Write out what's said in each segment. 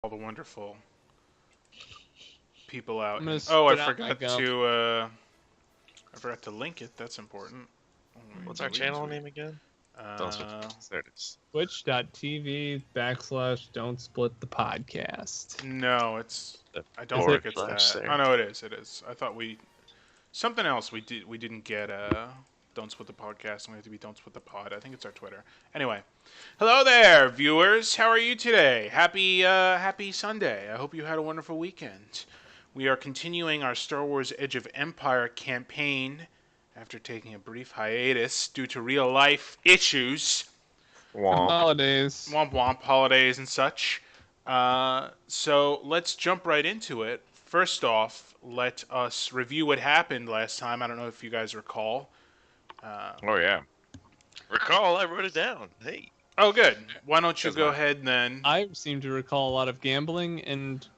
all the wonderful people out. I'm gonna Oh, I spit out my forgot gum. to I forgot to link it. That's important. Let me What's our delete channel tweet. name again? Don't split the There it is. Twitch.tv/Don't Split the Podcast. No, it's. The I don't it? think it's slash that. there. Oh no, it is. It is. I thought something else we did. We didn't get. Don't split the podcast. We have to be Don't Split the Pod. I think it's our Twitter. Anyway, hello there, viewers. How are you today? Happy Sunday. I hope you had a wonderful weekend. We are continuing our Star Wars Edge of Empire campaign after taking a brief hiatus due to real life issues. Womp. Holidays. Womp womp, holidays and such. So let's jump right into it. First off, let us review what happened last time. I don't know if you guys recall. Oh yeah. Recall, I wrote it down. Hey. Oh, good. Why don't you That's go fine. ahead then, I seem to recall a lot of gambling and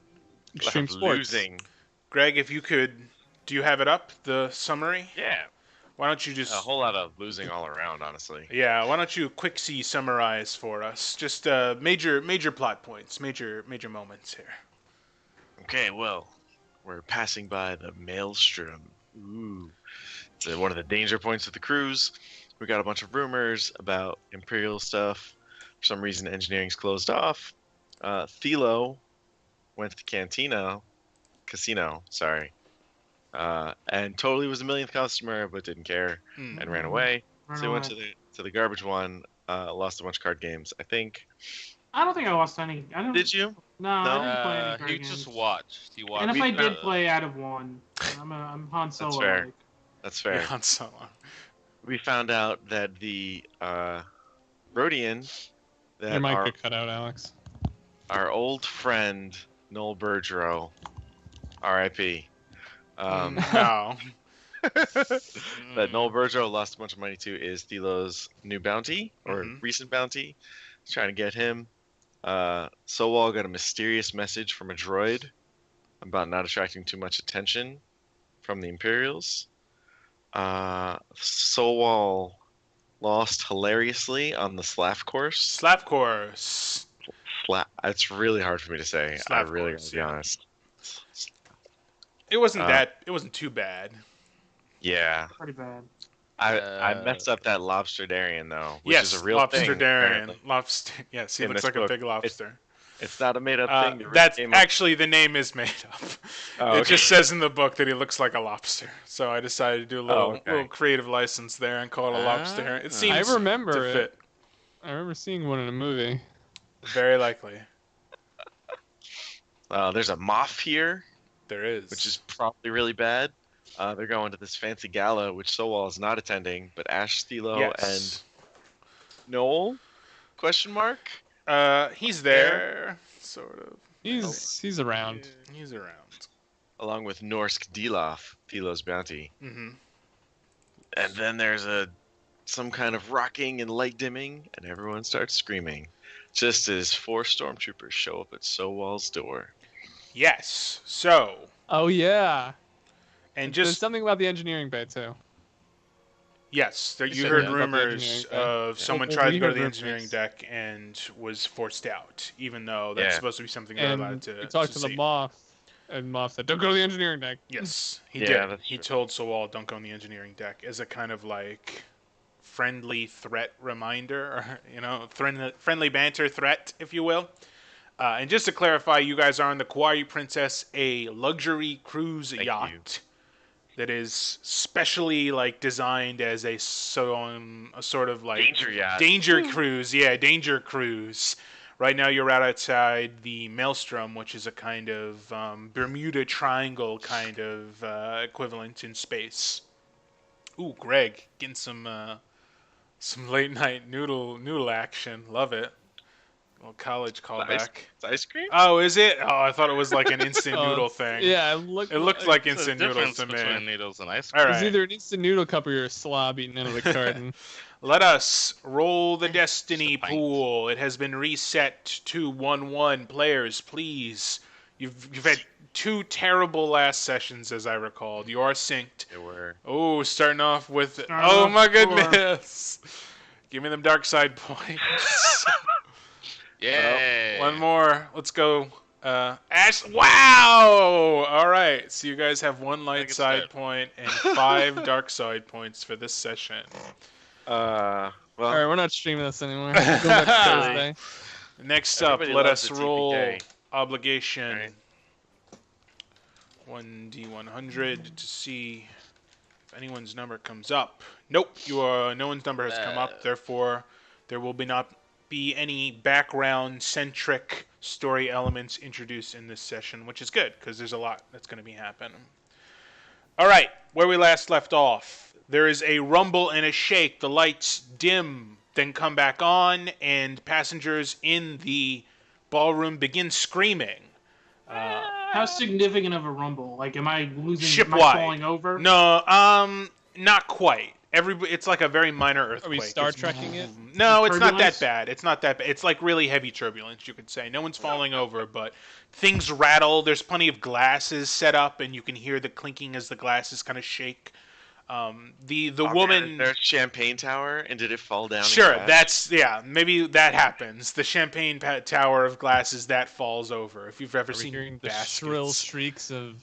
extreme sports. Losing. Greg? If you could, do you have it up? The summary. Yeah. Why don't you A just? whole lot of losing all around, honestly. Yeah. Why don't you quick summarize for us? Just major plot points, major moments here. Okay, well, we're passing by the Maelstrom. Ooh. It's one of the danger points of the cruise. We got a bunch of rumors about Imperial stuff. For some reason, engineering's closed off. Thelo went to the casino, and totally was the millionth customer, but didn't care and ran away. So he went to the garbage one. Lost a bunch of card games, I think. I don't think I lost any. I don't. Did you? No, I didn't play any He card games. just watched. He watched. And if I We- did play, I'd have won. I'm Han Solo. That's fair. Like. That's fair. Han Solo. We found out that the Rhodian, Your that mic got cut out, Alex. our old friend Noel Bergero, R.I.P. No. That Noel Bergero lost a bunch of money to is Thelo's new bounty or Mhm. recent bounty. He's trying to get him. Sowal got a mysterious message from a droid about not attracting too much attention from the Imperials. Sowal lost hilariously on the Slav course. Slap course. It's really hard for me to say. Slav I really course, gotta be yeah. honest. It wasn't Uh, It wasn't too bad. Yeah. Pretty bad. I messed up that lobster Darien though, which Yes, is a real lobster thing. Darien. apparently. Lobster. Yes, he In looks this like a book, big lobster. It's not a made up thing. It really That's came up- actually the name is made up. Oh, It okay. just says in the book that he looks like a lobster. So I decided to do a little okay. little creative license there and call it a lobster. It Ah. seems I remember to it. fit. I remember seeing one in a movie. Very likely. There's a Moff here, There is. which is probably really bad. They're going to this fancy gala, which Sowal is not attending, but Ash, Thelo, yes. and Noel? Question mark? He's there, sort of. He's around. He's around. Along with Norsk Dilof, Thelo's bounty. Mm-hmm. And then there's some kind of rocking and light dimming, and everyone starts screaming. Just as 4 stormtroopers show up at Sowal's door. Yes. So, Oh yeah. and There's just something about the engineering bay too. yes, there, You you said heard that about the rumors engineering thing. of Yeah. someone Well, tried we to go to heard the rumors. engineering deck and was forced out, even though that's Yeah. supposed to be something they're allowed And to. we talked to the see. Moff, and Moff said, "Don't go to the engineering deck." Yes, he Yeah, did. that's He true. told Sowal, "Don't go on the engineering deck," as a kind of like friendly threat reminder, or friendly banter threat, if you will. And just to clarify, you guys are on the Kauai Princess, a luxury cruise Thank yacht you. that is specially like designed as a sort of like Danger yacht. danger cruise. Yeah, danger cruise. Right now, you're right outside the Maelstrom, which is a kind of Bermuda Triangle kind of equivalent in space. Ooh, Greg, getting some late night noodle action. Love it. Little college callback. It's ice cream? Oh, is it? Oh, I thought it was like an instant Oh, noodle thing. Yeah, It looked like There's a instant noodles difference to me. between noodles and ice All cream. right. It's either an instant noodle cup or you're a slob eating out of the carton. Let us roll the destiny It's a pint. pool. It has been reset to 1-1. Players, please. You've had 2 terrible last sessions, as I recalled. You are synced. They were. Oh, starting off with. Starting Oh off my 4. goodness! Give me them dark side points. Yay! One more. Let's go. Ash. Wow! All right. So you guys have 1 light good side start. point and 5 dark side points for this session. Well, All right, we're not streaming this anymore. Go back to Thursday. Next Everybody up, let loves us the roll TPK. obligation. Alright. 1d100 to see if anyone's number comes up. Nope, no one's number has come up. Therefore, there will not be any background-centric story elements introduced in this session, which is good because there's a lot that's going to be happening. All right, where we last left off, there is a rumble and a shake. The lights dim, then come back on, and passengers in the ballroom begin screaming. How significant of a rumble? Like, am I losing? Shipwide. Am I falling over? No, not quite. It's like a very minor earthquake. Are we Star It's- Trekking it? No, it's not that Turbulence? bad. It's not that bad. It's like really heavy turbulence, you could say. No one's falling over, but things rattle. There's plenty of glasses set up, and you can hear the clinking as the glasses kind of shake. The woman. There's champagne tower, and did it fall down? and Sure, crash? maybe that happens. The champagne tower of glasses that falls over. If you've ever Are we seen hearing the Baskets. shrill shrieks of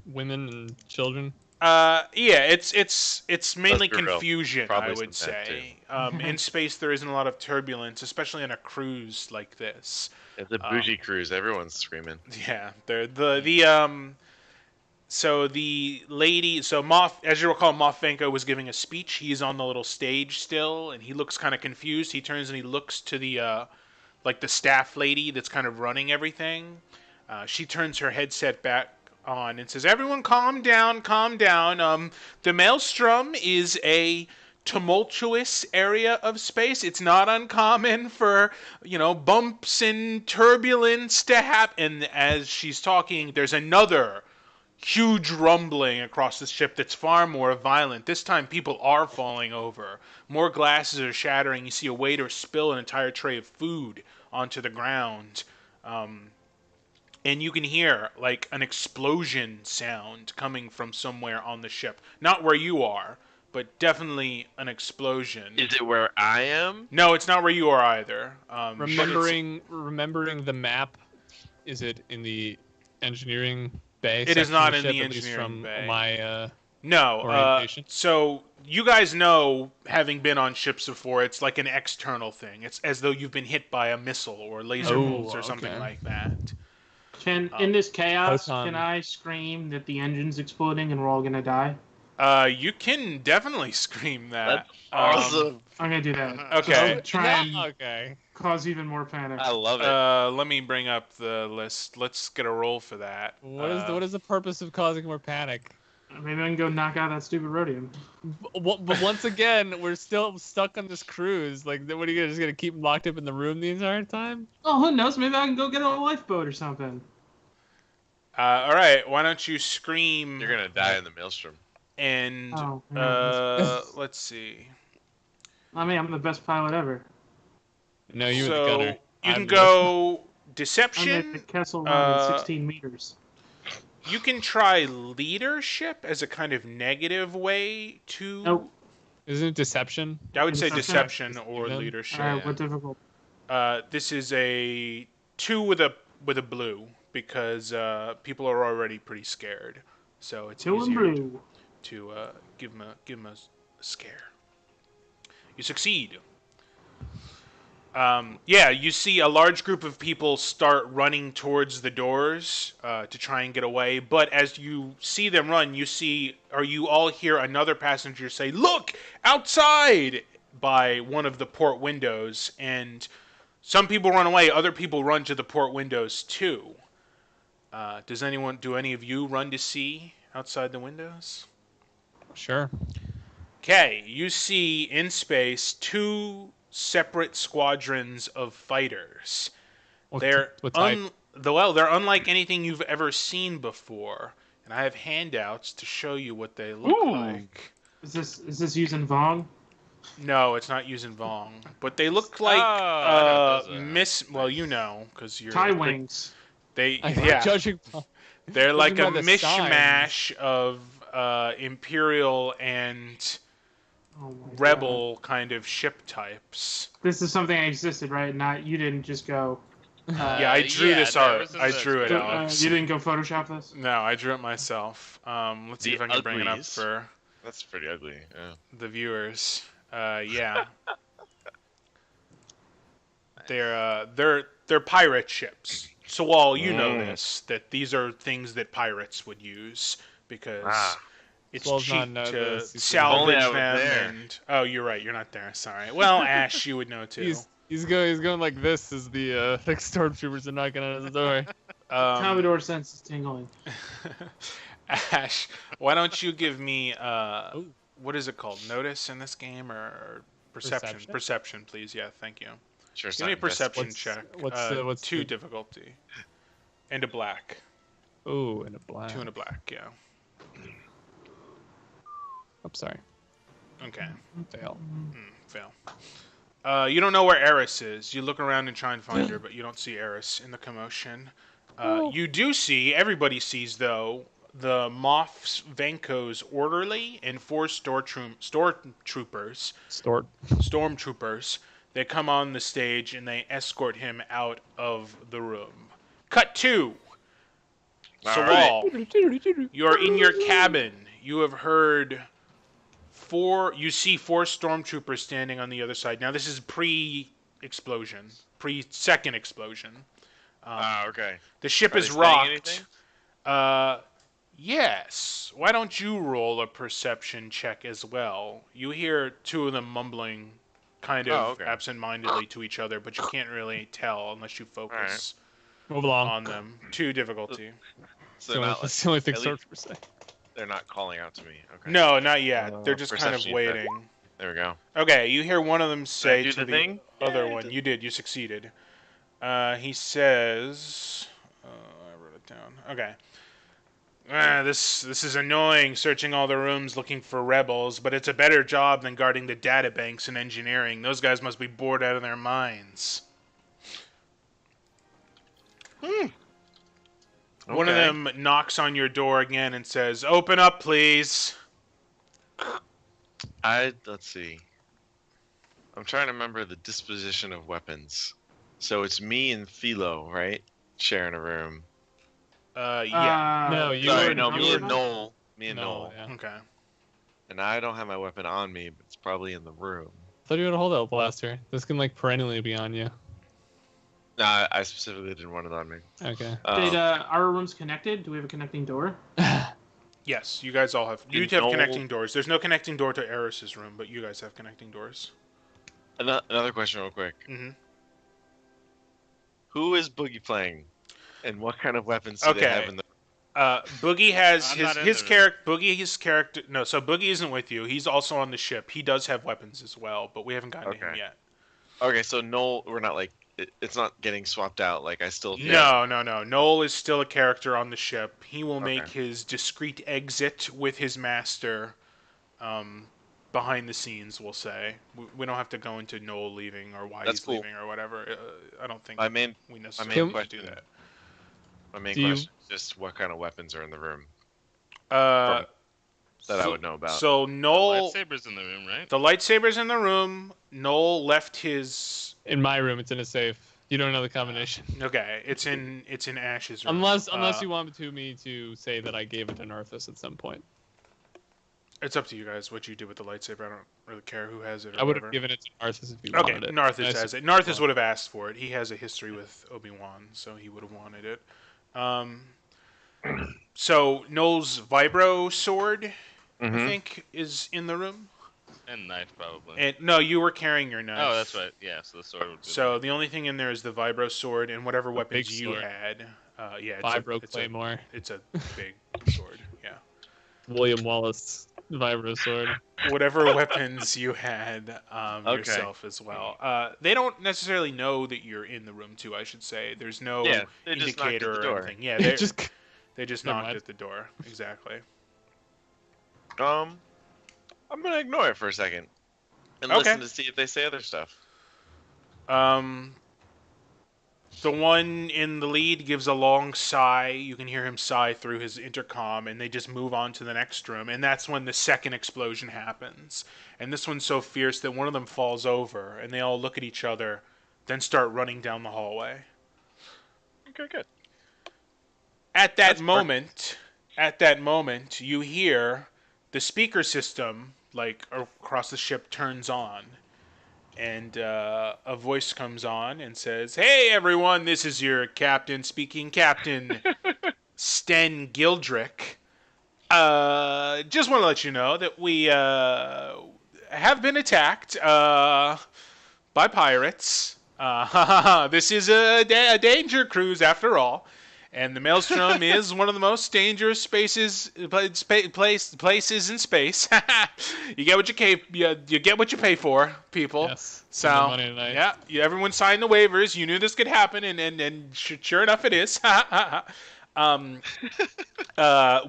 women and children? Yeah, it's mainly Let's be real. confusion, Probably I would some that, say. In space, there isn't a lot of turbulence, especially on a cruise like this. It's a bougie cruise. Everyone's screaming. Yeah, so the lady, Moff, as you recall, Moff Vanko was giving a speech. He's on the little stage still, and he looks kind of confused. He turns and he looks to the staff lady that's kind of running everything. She turns her headset back on and says, "Everyone, calm down, calm down. The Maelstrom is a tumultuous area of space. It's not uncommon for, bumps and turbulence to happen." And as she's talking, there's another huge rumbling across the ship that's far more violent. This time, people are falling over. More glasses are shattering. You see a waiter spill an entire tray of food onto the ground. And you can hear, like, an explosion sound coming from somewhere on the ship. Not where you are, but definitely an explosion. Is it where I am? No, it's not where you are either. But it's- Remembering the map, is it in the engineering bay? It is section not of the in the ship, at least engineering from bay. my No. orientation? So you guys know, having been on ships before, it's like an external thing. It's as though you've been hit by a missile or laser Oh, bolts or something okay. like that. In this chaos, Photon. can I scream that the engine's exploding and we're all gonna die? You can definitely scream that. That's awesome. I'm gonna do that. Okay. Just to try and Okay. cause even more panic. I love it. Let me bring up the list. Let's get a roll for that. What is the purpose of causing more panic? Maybe I can go knock out that stupid rhodium. But once again, we're still stuck on this cruise. Like, what are you just gonna keep locked up in the room the entire time? Oh, who knows? Maybe I can go get a lifeboat or something. All right. Why don't you scream? You're gonna die in the maelstrom. And Oh, yeah. let's see. I mean, I'm the best pilot ever. No, you were the So gunner. you can I'm go I'm at the deception. Kessel Run uh, at 16 meters. You can try leadership as a kind of negative way to. Nope. Isn't it deception? I would say Deception. deception or Even? leadership. Alright, what difficult? This is a 2 with a blue because people are already pretty scared. So it's Two and easier blue. to give them a scare. You succeed. Yeah, you see a large group of people start running towards the doors to try and get away. But as you see them run, you all hear another passenger say, "Look, outside!" by one of the port windows. And some people run away. Other people run to the port windows too. Do any of you run to see outside the windows? Sure. Okay, you see in space 2 separate squadrons of fighters. They're what type? they're unlike anything you've ever seen before, and I have handouts to show you what they look Ooh. like. Is this using Vong? No, it's not using Vong, but they look like I know those, Well, you know, because you're Tie wings. Judging. They're like a by the mishmash of Imperial and Oh my Rebel kind of ship types. God. This is something that existed, right? Not you didn't just go. Yeah, I drew this art. I drew it, So, Alex. you didn't go Photoshop this? No, I drew it myself. Let's see The if I can bring it up uglies. for That's pretty ugly. Yeah. the viewers. Yeah. They're pirate ships. So all you know this, that these are things that pirates would use because Ah. it's Swell's cheap not know to this. He's salvage If only I was them. there. And oh, you're right. You're not there. Sorry. Well, Ash, you would know too. He's going like this as the like stormtroopers are knocking on his door. Commodore sense is tingling. Ash, why don't you give me what is it called? Notice in this game or perception? Perception? Perception, please. Yeah, thank you. Sure. Give me a perception What's- check. what's two the- difficulty, and a black. Ooh, and a black. 2 and a black. Yeah. I'm sorry. Okay. Fail. Fail. You don't know where Eris is. You look around and try and find her, but you don't see Eris in the commotion. You do see, everybody sees though, the Moff Vanko's orderly and 4 stormtroopers. They come on the stage and they escort him out of the room. Cut 2. All Sawal, you're in your cabin. You have heard you see 4 stormtroopers standing on the other side. Now this is pre-explosion, pre-second explosion. Okay. The ship Are is they saying rocked. anything? Yes. Why don't you roll a perception check as well? You hear 2 of them mumbling kind of okay. absent-mindedly to each other, but you can't really tell unless you focus Move along. on them. 2 difficulty. So they're not, like, That's the only thing at least- stormtroopers say. they're not calling out to me. Okay. No, not yet. They're just kind of perception check. waiting. There we go. Okay, you hear one of them say do to the the thing? other Yeah, one, I you did, you succeeded. He says, I wrote it down. Okay. This is annoying, searching all the rooms looking for rebels, but it's a better job than guarding the databanks and engineering. Those guys must be bored out of their minds. One of Okay. them knocks on your door again and says, "Open up, please." Let's see. I'm trying to remember the disposition of weapons. So it's me and Philo, right? Sharing a room. Yeah. No, you Sorry, were- no, you me were- and Noel. Me and No, Noel. yeah. Okay. And I don't have my weapon on me, but it's probably in the room. I thought you had a holdout blaster. This can like perennially be on you. No, I specifically didn't want it on me. Okay. Did our rooms connected? Do we have a connecting door? Yes, you guys all have. You You have know- connecting doors. There's no connecting door to Eris's room, but you guys have connecting doors. Another question, real quick. Mm-hmm. Who is Boogie playing, and what kind of weapons do they have Okay. in the? Boogie has I'm not in his the character. His character. No, so Boogie isn't with you. He's also on the ship. He does have weapons as well, but we haven't gotten to him Okay. yet. Okay, so Noel, we're not like it's not getting swapped out. Like I still. No. Noel is still a character on the ship. He will make Okay. his discreet exit with his master, behind the scenes. We'll say we don't have to go into Noel leaving or why That's he's cool. leaving or whatever. I don't think My main we main necessarily have to do question- that. my main Do you- question is just what kind of weapons are in the room Uh, that I so- would know about. So Noel, Lightsabers in the room, right? the lightsaber's in the room. Noel left his. In my room, it's in a safe. You don't know the combination. Okay, it's in Ash's room. Unless Uh, you want me to say that I gave it to Narthus at some point. It's up to you guys what you do with the lightsaber. I don't really care who has it. Or I would whatever. have given it to Narthus if you Okay, wanted it. Narthus Nice. has it. Narthus would have asked for it. He has a history with Obi-Wan, so he would have wanted it. So Noel's vibro sword, I Mhm. think, is in the room. And knife, probably. And no, you were carrying your knife. Oh, that's right. Yeah, so the sword would be So the only thing in there is the vibro sword and whatever weapons big you sword. had. Yeah, Vibro it's Claymore. it's a big sword. Yeah. William Wallace Vibro sword. Whatever weapons you had Okay. yourself as well. They don't necessarily know that you're in the room too. I should say there's no Yeah, they just knocked at indicator the or door. anything. Yeah, they Just they just Never knocked mind. at the door. Exactly. I'm gonna ignore it for a second and Okay. listen to see if they say other stuff. The one in the lead gives a long sigh. You can hear him sigh through his intercom, and they just move on to the next room. And that's when the second explosion happens. And this one's so fierce that one of them falls over, and they all look at each other, then start running down the hallway. Okay, good. At That's that moment, you hear the speaker system, like across the ship, turns on, and a voice comes on and says, "Hey, everyone, this is your captain speaking, Captain Sten Gildrick. Just want to let you know that we have been attacked by pirates. This is a danger cruise after all, and the Maelstrom is one of the most dangerous places in space. You get what you get what you pay for, people. Yes. So Spend the money tonight. everyone signed the waivers. You knew this could happen, and sure enough, it is.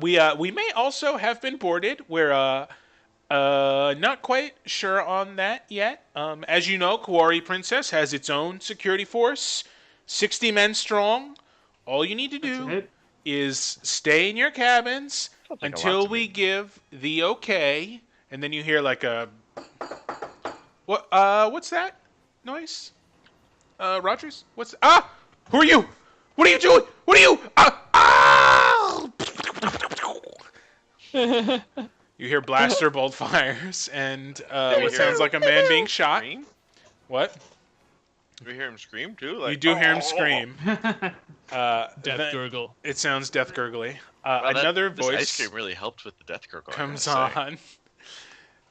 We may also have been boarded. We're not quite sure on that yet. As you know, Quarry Princess has its own security force, 60 men strong. All you need to do That's it. is stay in your cabins Sounds like a lot until to we me. give the okay, and then you hear like a what? What's that noise? Rogers? What's Who are you? What are you doing? What are you? You hear blaster bolt fires and what sounds like a man being shot. Scream? What? Do we hear him scream too? Like, You do hear him "Oh!" scream. Death Then- gurgle. It sounds death gurgly. Wow, Another this ice voice cream really helped with the death gurgle. I comes gotta say. on,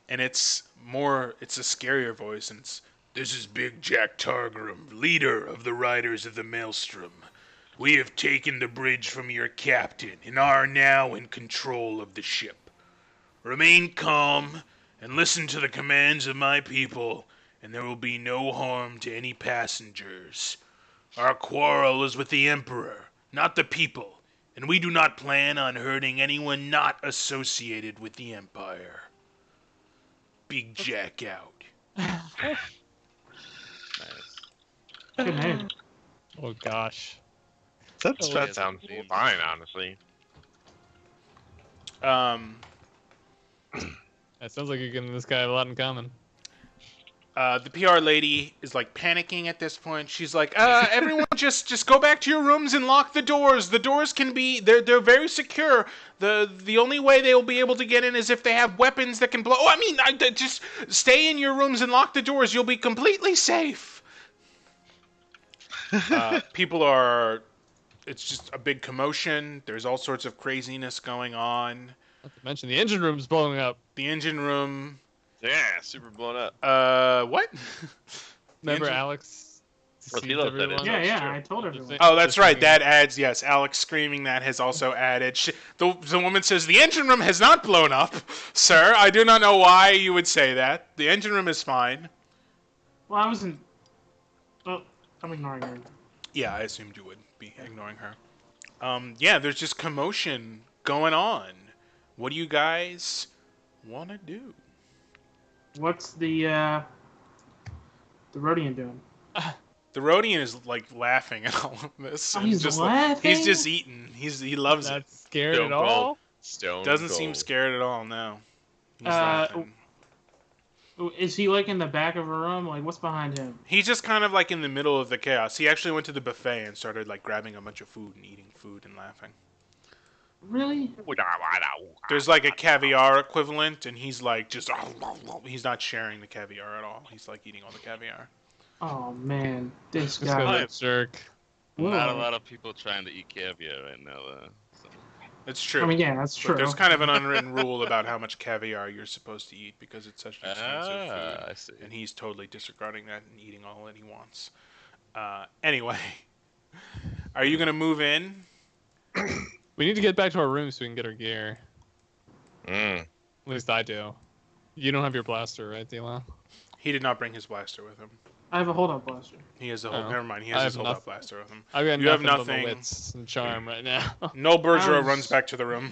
and it's a scarier voice, and it's, "This is Big Jack Targrim, leader of the Riders of the Maelstrom. We have taken the bridge from your captain and are now in control of the ship. Remain calm and listen to the commands of my people, and there will be no harm to any passengers. Our quarrel is with the Emperor, not the people, and we do not plan on hurting anyone not associated with the Empire. Big Jack out." Nice. Good name. Oh gosh. That Oh, sounds yeah. fine, honestly. That sounds like you're giving this guy a lot in common. The PR lady is like panicking at this point. She's like, "Everyone, just go back to your rooms and lock the doors. The doors can be they're very secure. The only way they will be able to get in is if they have weapons that can blow. Oh, I mean, just stay in your rooms and lock the doors. You'll be completely safe." People are. It's just a big commotion. There's all sorts of craziness going on. Not to mention the engine room's blowing up. The engine room. Yeah, super blown up. What? Remember engine- Alex? Well, deceived he loves that everyone? engine. Yeah, That's yeah, true. I told everyone. Oh, that's Just right. thinking- That adds, yes. Alex screaming that has also added. The woman says, "The engine room has not blown up, sir. I do not know why you would say that. The engine room is fine." Well, I wasn't. Well, I'm ignoring her. Yeah, I assumed you would be ignoring her. Yeah, there's just commotion going on. What do you guys want to do? What's the Rhodian doing? The Rhodian is like laughing at all of this. Oh, and he's just laughing? he's just eating. He loves Not it. scared Stone at all? Stone Doesn't seem cold. scared at all. No. He's Uh, laughing. Is he like in the back of a room? Like, what's behind him? He's just kind of like in the middle of the chaos. He actually went to the buffet and started like grabbing a bunch of food and eating food and laughing. Really? There's like a caviar equivalent, and he's like just he's not sharing the caviar at all. He's like eating all the caviar. Oh man, this This guy. guy's a jerk. Not a Whoa. lot of people trying to eat caviar right now, though. So. It's true. I mean, yeah, that's But true. there's kind of an unwritten rule about how much caviar you're supposed to eat because it's such an expensive food. I see. And he's totally disregarding that and eating all that he wants. Anyway, are you gonna move in? We need to get back to our room so we can get our gear. Mm. At least I do. You don't have your blaster, right, D'Lo? He did not bring his blaster with him. I have a hold-up blaster. He has a whole. Oh. Never mind. He I has his have hold-up nothing. blaster with him. I've got You have nothing but nothing. my wits and charm right now. No Bergero was- runs back to the room.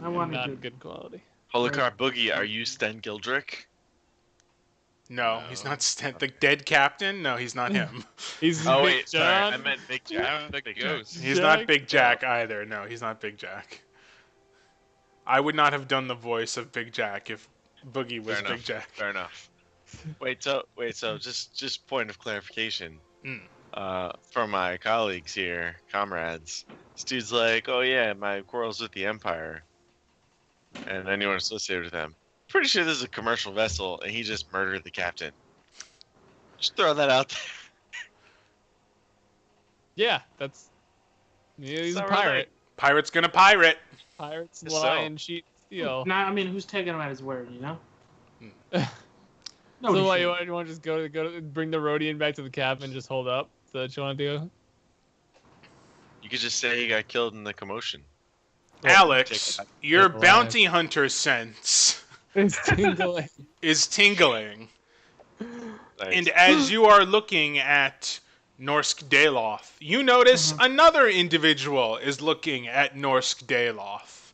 I wanted Not to. good quality. Holikar Boogie, are you Sten Gildrick? No, No. he's not the dead captain. No, he's not him. He's Oh Big wait, sorry, John. I meant Big Jack. I'm the Big Jack. ghost. He's Jack? not Big Jack either. No, he's not Big Jack. I would not have done the voice of Big Jack if Boogie was Fair enough. Big Jack. Fair enough. Wait, so just point of clarification. Mm. from my colleagues here, comrades. This dude's like, oh yeah, my quarrel's with the Empire and anyone associated with them. Pretty sure this is a commercial vessel, and he just murdered the captain. Just throw that out there. Yeah, he's a So pirate. Pirate's gonna pirate. Pirates So- lie and cheat, steal. Nah, I mean, who's taking him at his word? You know. So Nobody what, should. you want to just go to bring the Rhodian back to the cabin and just hold up? Is that what you want to do? You could just say he got killed in the commotion. Alex, Take your Alive. bounty hunter sense It's tingling. is tingling. Nice. And as you are looking at Norsk Daloth, you notice another individual is looking at Norsk Daloth.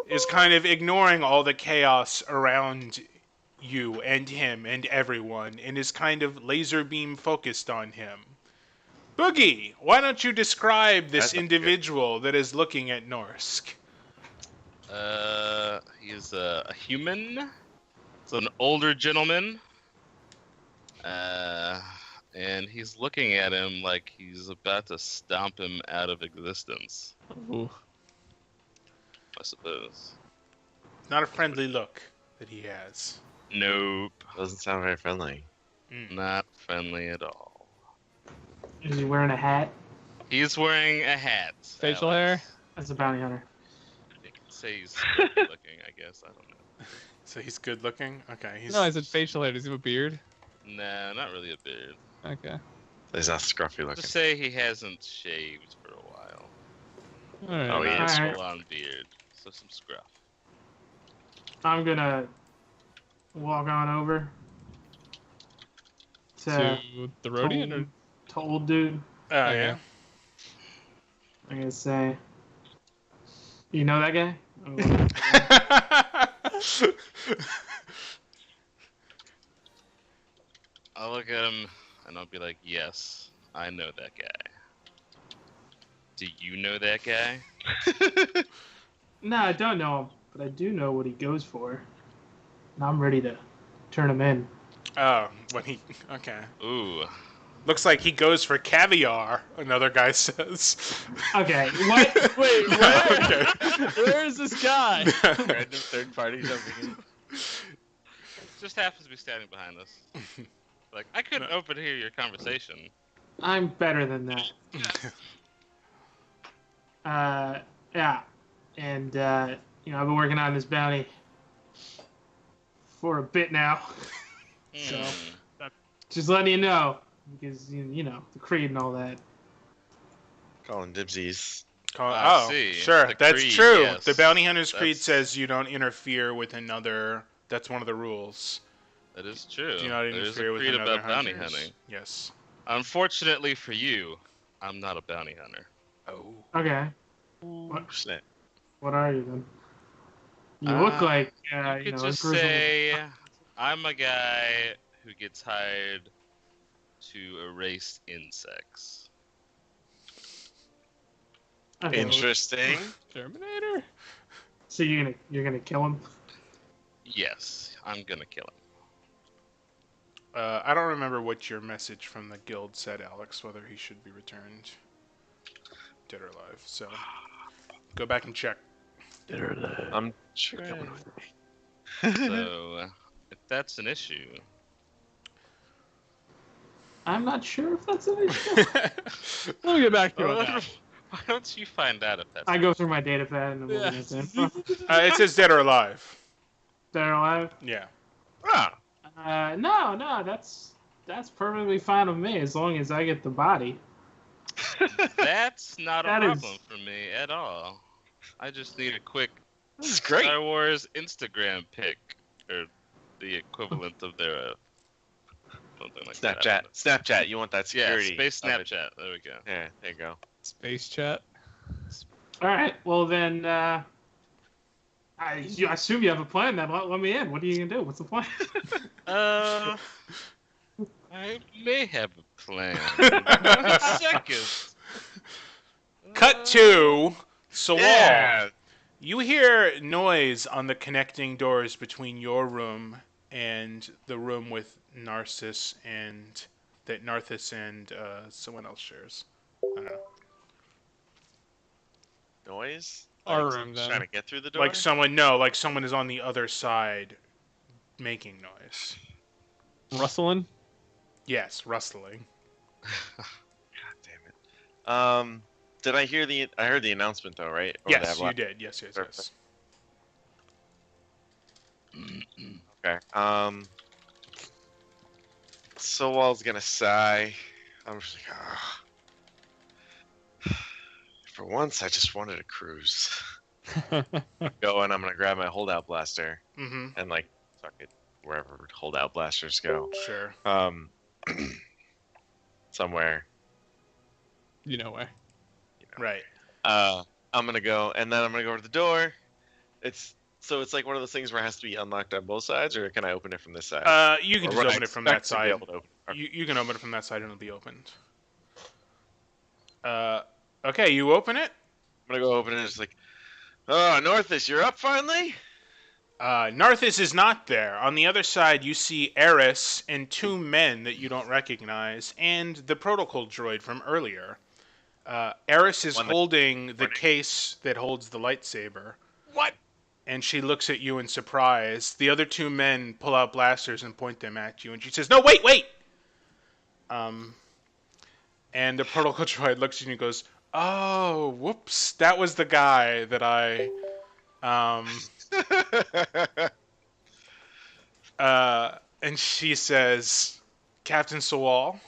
Is kind of ignoring all the chaos around you and him and everyone, and is kind of laser beam focused on him. Boogie, why don't you describe this That's not good. individual that is looking at Norsk? He's a human. It's an older gentleman. And he's looking at him like he's about to stomp him out of existence, Ooh. I suppose. Not a friendly look that he has. Nope. Doesn't sound very friendly. Not friendly at all. Is he wearing a hat? He's wearing a hat. Facial Alex. hair? That's a bounty hunter. You can say he's good looking, I guess. I don't know. So he's good looking? Okay, he's No, I said facial hair. Does he have a beard? Nah, not really a beard. Okay. He's not scruffy looking. Just say he hasn't shaved for a while. All right. Oh, yeah. Not a Alright. full-on beard. So some scruff. I'm gonna walk on over To the Rhodian? Or... to old dude. Oh, yeah. I'm gonna say, you know that guy? I'll look at him and I'll be like, yes, I know that guy. Do you know that guy? No, I don't know him, but I do know what he goes for, and I'm ready to turn him in. Oh, when he... Okay. Ooh. Looks like he goes for caviar, another guy says. Okay, what? Wait, where? Okay. Where is this guy? Random third party jumping in. Just happens to be standing behind us. Like, I couldn't overhear your conversation. I'm better than that. Yeah, and you know, I've been working on this bounty for a bit now. So, Hmm. just letting you know, because you know the creed and all that. Calling dibsies. I Oh, see. sure, The that's creed, true. yes. The Bounty Hunter's Creed That's- says you don't interfere with another... That's one of the rules. That is true. Do not There's interfere a with creed another about bounty hunters. hunting. Yes. Unfortunately for you, I'm not a bounty hunter. Oh. Okay, Snap. what are you then? You look like You you could know, just a grizzled- say, I'm a guy who gets hired to erase insects. Okay, Interesting. Terminator? So you're gonna kill him? Yes, I'm gonna kill him. I don't remember what your message from the guild said, Alex, whether he should be returned dead or alive. So go back and check. I'm sure coming Right. with me. So, if that's an issue, I'm not sure if that's an issue. Let me get back to it. why don't you find out if that's I go through my data pad and I'm looking Yeah. at the info. It says dead or alive. Dead or alive? Yeah. Ah, No, that's perfectly fine with me as long as I get the body. That's not a That is- problem for me at all. I just need a quick this is great. Star Wars Instagram pic, or the equivalent of their something like that. I don't Snapchat. Snapchat. You want that know. Yeah, security? space of it. Snapchat. There we go. Yeah, there you go. Space chat. All right. Well then, I assume you have a plan. Then let me in. What are you gonna do? What's the plan? I may have a plan. One second. Cut to Sawal. Yeah. You hear noise on the connecting doors between your room and the room with Narcissus and that Narthis and someone else shares. I don't know. Noise? Our Like, room, someone's then. trying to get through the door? Like someone is on the other side making noise. Rustling? Yes, rustling. God damn it. Did I hear I heard the announcement though, right? Or Yes, that you did. Yes. Perfect. Okay. Sowal's gonna sigh. I'm just like, for once, I just wanted a cruise. Go and I'm gonna grab my holdout blaster Mm-hmm. and like suck it wherever holdout blasters go. Sure. Somewhere. You know where. Right. I'm gonna go and then I'm gonna go to the door. It's like one of those things where it has to be unlocked on both sides, or can I open it from this side? You can Or just would I open it from that expect to be side. able to open it? You can open it from that side and it'll be opened. Okay, you open it. I'm gonna go open it and it's like, oh, Northis, you're up finally? Narthis is not there. On the other side, you see Eris and two men that you don't recognize, and the protocol droid from earlier. Eris is One that- holding the case that holds the lightsaber. What? And she looks at you in surprise. The other two men pull out blasters and point them at you, and she says, "No, wait, wait!" And the protocol droid looks at you and goes, "Oh, whoops, that was the guy that I, and she says, "Captain Sowal,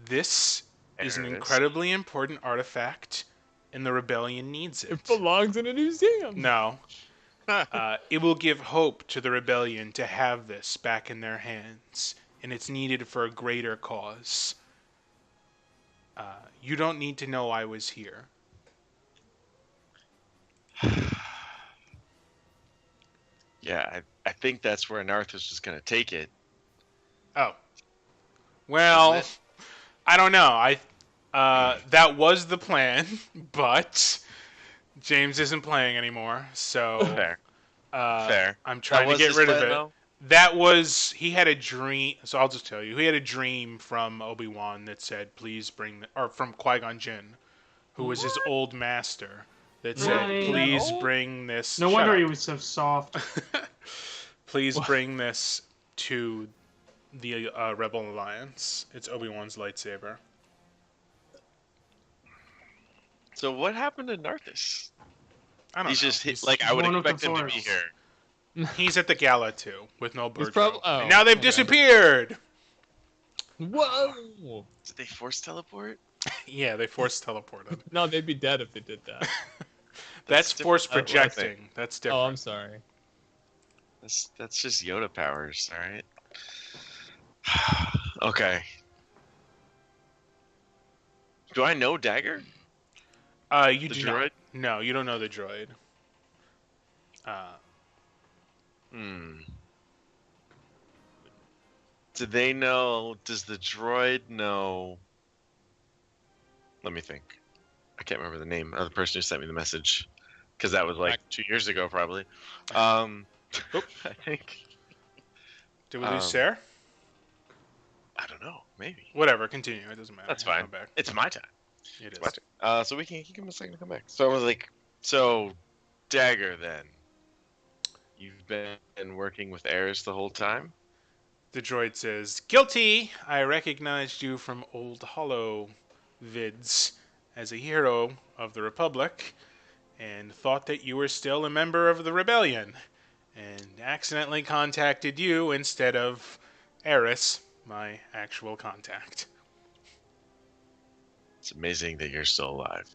this is an There it is. incredibly important artifact, and the rebellion needs It it. belongs in a museum. No. It will give hope to the rebellion to have this back in their hands, and it's needed for a greater cause. You don't need to know I was here." Yeah, I think that's where Narthis was gonna take it. Oh. Well, Isn't it? I don't know. That was the plan, but James isn't playing anymore, so Fair. I'm trying to get rid of it. That was, he had a dream, so I'll just tell you. He had a dream from Obi-Wan that said, please bring, or from Qui-Gon Jinn, who was his old master, that said, Right. please Old? bring this. No Shut wonder up. he was so soft. Please bring this to the Rebel Alliance. It's Obi-Wan's lightsaber. So what happened to Narthis? I don't He's know. just hit, He's- like I would one of the expect him to be Force. here. He's at the gala too, with no He's bird. prob- oh, and now they've okay. disappeared. Whoa! Did they force teleport? Yeah, they force teleported. No, they'd be dead if they did that. That's different force level, I think. projecting. That's Oh, different. I'm sorry. That's just Yoda powers, all right. Okay. Do I know Dagger? You The do droid? not. No, you don't know the droid. Do they know? Does the droid know? Let me think. I can't remember the name of the person who sent me the message, because that was like 2 years ago, probably. I think. Did we lose Sarah? I don't know. Maybe. Whatever. Continue. It doesn't matter. That's He'll fine. come back. It's my time. It is. My turn. So we can give him a second to come back. So I was like, so Dagger, then you've been working with Eris the whole time? The droid says, "Guilty. I recognized you from old Hollow vids as a hero of the Republic, and thought that you were still a member of the rebellion, and accidentally contacted you instead of Eris, my actual contact." It's amazing that you're still alive.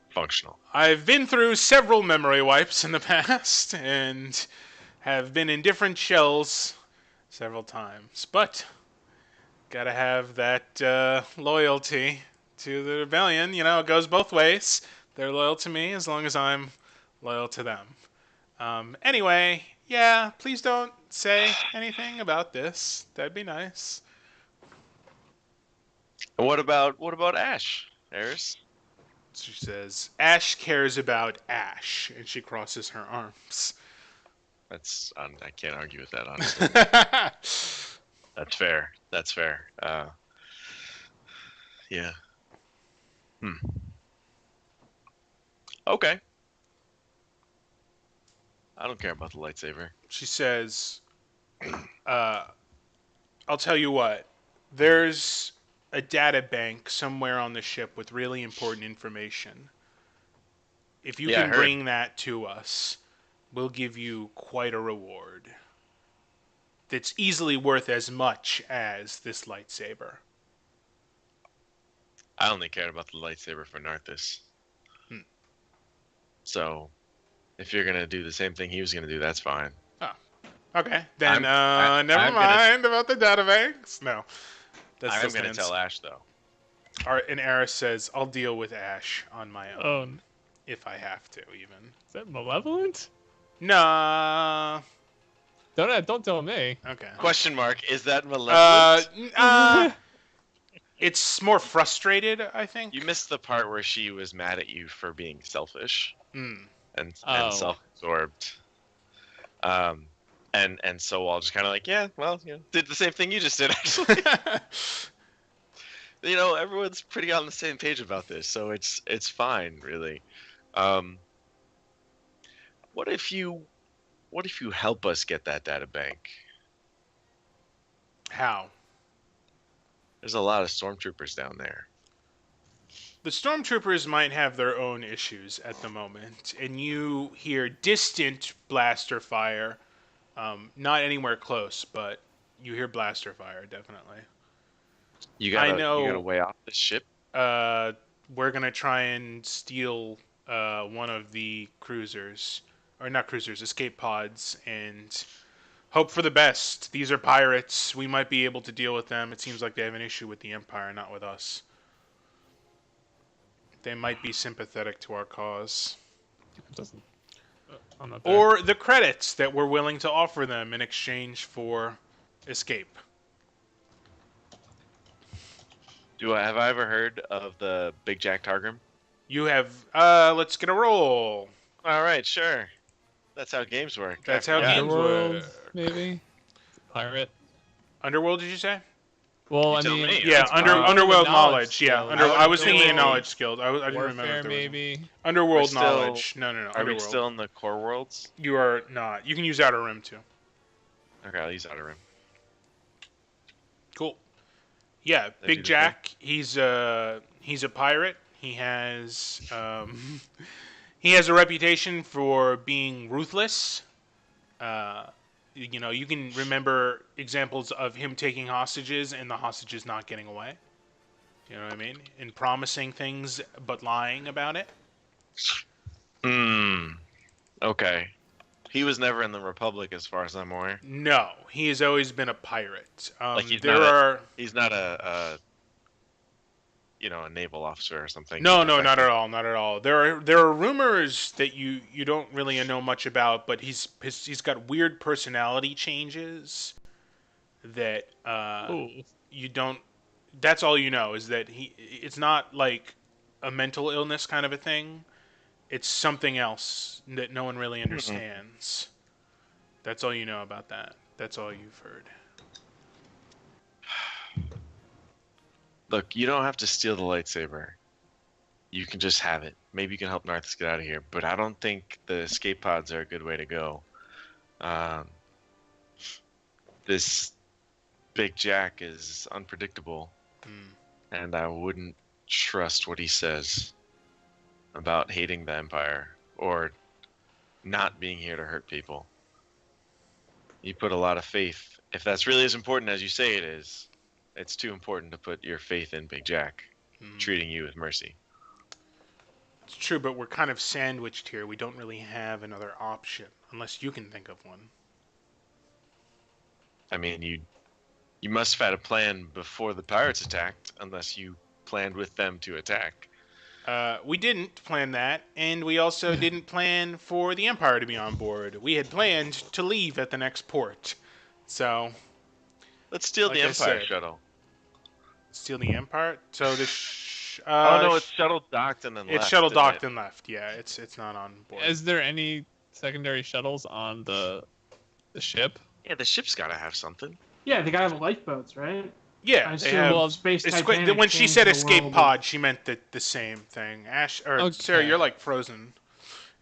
Functional. I've been through several memory wipes in the past, and have been in different shells several times, but gotta have that loyalty to the rebellion. You know, it goes both ways. They're loyal to me as long as I'm loyal to them. Anyway, yeah, please don't say anything about this. That'd be nice. And what about Ash, Eris? She says, "Ash cares about Ash," and she crosses her arms. I can't argue with that, honestly. That's fair. That's fair. Yeah. Okay. I don't care about the lightsaber. She says, I'll tell you what. There's a data bank somewhere on the ship with really important information. If you Yeah, I can heard. bring that to us, we'll give you quite a reward. That's easily worth as much as this lightsaber. I only cared about the lightsaber for Narthis. Hmm. So, if you're gonna do the same thing he was gonna do, that's fine. Okay, then never I'm mind about the databanks. No, that's I'm just gonna tell Ash though. And Eris says, "I'll deal with Ash on my own Oh, if I have to, even." is that malevolent? Nah. Don't tell me. Okay. Question mark? Is that malevolent? It's more frustrated, I think. You missed the part where she was mad at you for being selfish Hmm. and Oh. self-absorbed. And so I'll just kind of like, yeah, well, did the same thing you just did actually. Everyone's pretty on the same page about this, so it's fine, really. What if you help us get that data bank? How? There's a lot of stormtroopers down there. The stormtroopers might have their own issues at the moment, and you hear distant blaster fire. Not anywhere close, but you hear blaster fire, definitely. You gotta know. way off the ship. We're gonna try and steal one of the cruisers, or not cruisers, escape pods, and hope for the best. These are pirates. We might be able to deal with them. It seems like they have an issue with the Empire, not with us. They might be sympathetic to our cause. Doesn't. I'm not there. Or the credits that we're willing to offer them in exchange for escape. Have I ever heard of the Big Jack Targrim? You have, let's get a roll. All right, sure. That's how games work. That's I how forgot. games Underworld, work. maybe. Pirate. Underworld, did you say? Well, You I tell mean, me. Yeah, It's underworld knowledge. skill. Yeah, I was thinking of knowledge skills. I didn't remember. Warfare, If there was maybe. underworld We're still- knowledge. No. Are we Underworld. still in the core worlds? You are not. You can use Outer Rim too. Okay, I'll use Outer Rim. Cool. Yeah, do Big the Jack. He's a pirate. He has he has a reputation for being ruthless. You can remember examples of him taking hostages and the hostages not getting away. You know what I mean? And promising things but lying about it. Okay. He was never in the Republic, as far as I'm aware. No, he has always been a pirate. He's There not are He's not a naval officer or something. no, He's not at defected. all, not at all. There are rumors that you don't really know much about, but he's got weird personality changes that Ooh. you don't. That's all you know is that it's not like a mental illness kind of a thing. It's something else that no one really understands. That's all you know about that. That's all you've heard. Look, you don't have to steal the lightsaber. You can just have it. Maybe you can help Narthis get out of here, but I don't think the escape pods are a good way to go. This Big Jack is unpredictable, and I wouldn't trust what he says about hating the Empire or not being here to hurt people. You put a lot of faith. If that's really as important as you say it is, it's too important to put your faith in Big Jack treating you with mercy. It's true, but we're kind of sandwiched here. We don't really have another option, unless you can think of one. I mean, you must have had a plan before the pirates attacked, unless you planned with them to attack. We didn't plan that, and we also didn't plan for the Empire to be on board. We had planned to leave at the next port. So, Let's steal Like the I Empire said. shuttle. steal the Empire? So, Oh no, it's shuttle docked and then left. it's shuttle isn't docked it? and left. Yeah, it's not on board. Is there any secondary shuttles on the ship? Yeah, the ship's got to have something. Yeah, they gotta have lifeboats, right? I Yeah, they assume have. Well, space It's Titanic when she changed said the escape world pod, she meant the same thing. Ash or Sarah, Okay. you're like frozen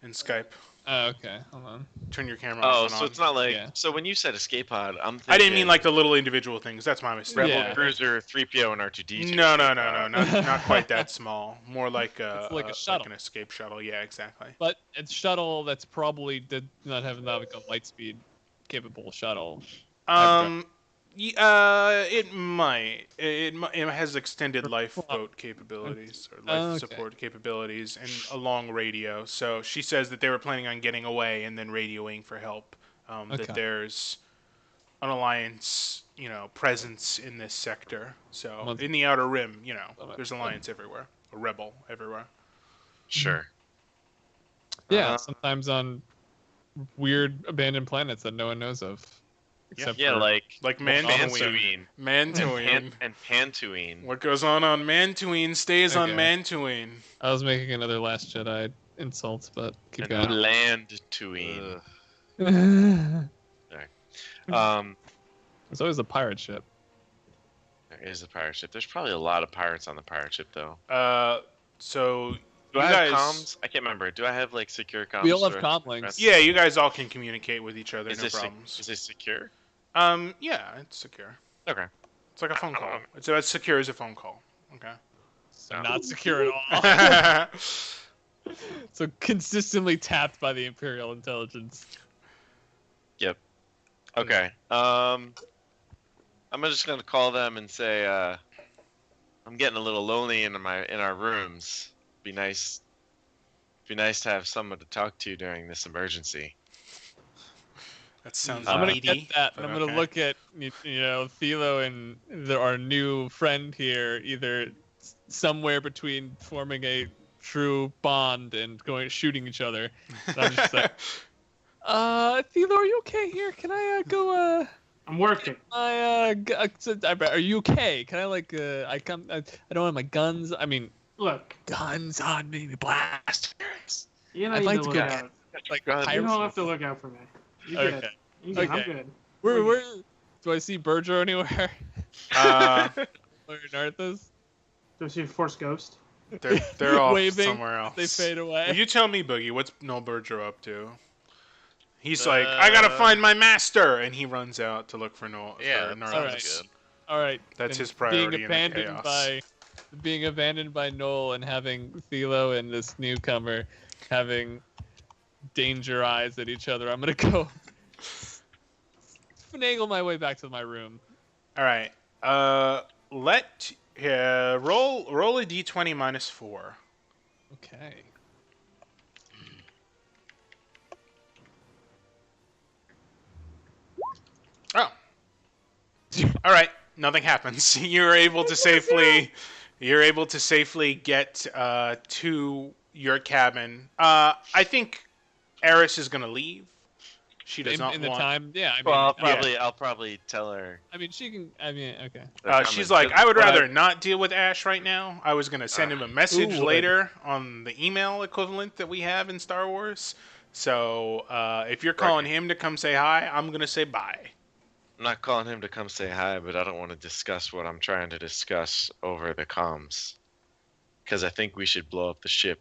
in Skype. Oh, okay, hold on. Turn your camera off Oh, and so on. it's not like. Yeah. So when you said escape pod, I'm thinking. I didn't mean like the little individual things. That's my mistake. Rebel Yeah. Cruiser, 3PO, and R2D2. No, escape pod. not quite that small. More like It's like a shuttle. like an escape shuttle. Yeah, exactly. But it's shuttle that's probably did not have like a light speed capable shuttle. It might. It has extended lifeboat capabilities or life Okay. support capabilities and a long radio. So she says that they were planning on getting away and then radioing for help. Okay. That there's an alliance, presence in this sector. So Well, in the outer rim, well, there's alliance everywhere, a rebel everywhere. Sure. Yeah, Uh, sometimes on weird abandoned planets that no one knows of. Except Yeah, for Like Mantuine. Mantuine. And Pantuine. What goes on Mantuine stays on Okay. Mantuine. I was making another Last Jedi insult, but keep And going. Landtuine. There's Um, always a pirate ship. there is a pirate ship. There's probably a lot of pirates on the pirate ship, though. So Do you I guys, have comms? I can't remember. Do I have like secure comms? We all have for- comlinks. Yeah, you guys all can communicate with each other, Is no this problems. is this secure? Yeah, it's secure. Okay. It's like a phone call. It's as secure as a phone call. Okay. So not secure at all. So consistently tapped by the Imperial intelligence. Yep. Okay. I'm just gonna call them and say, I'm getting a little lonely in our rooms. Be nice to have someone to talk to during this emergency. That sounds I'm gonna needy, get that, but and I'm gonna okay. look at Thilo and our new friend here, either somewhere between forming a true bond and shooting each other. And I'm just like, Thilo, are you okay here? Can I go? I'm working. Are you okay? Can I I don't have my guns. I mean, Look, guns on me, blasters. you know I'd you like need to to look get- out. Like God. You pirates. don't have to look out for me. You good? Okay. You good? I'm Okay. good. Where do I see Berger anywhere? Uh, Or Narthas? Do you see Force Ghost? they're off Waving, somewhere else. They fade away. Well, you tell me, Boogie. What's Noel Berger up to? He's like, I gotta find my master, and he runs out to look for Noel. Yeah, for that Narthas. sounds good. All right. That's then his priority Being in the abandoned chaos. being abandoned by Noel and having Thilo and this newcomer having danger eyes at each other, I'm gonna go finagle my way back to my room. All right. Roll a d20 minus 4. Okay. Oh. All right. Nothing happens. You're able to safely get to your cabin. I think Eris is gonna leave. She does not in the want. time, yeah. I mean, Well, Yeah. I'll probably tell her. I mean, she can. I mean, okay. that She's I'm like, in- I would but rather not deal with Ash right now. I was gonna send him a message Ooh, later on the email equivalent that we have in Star Wars. So if you're calling him to come say hi, I'm gonna say bye. I'm not calling him to come say hi, but I don't want to discuss what I'm trying to discuss over the comms. Because I think we should blow up the ship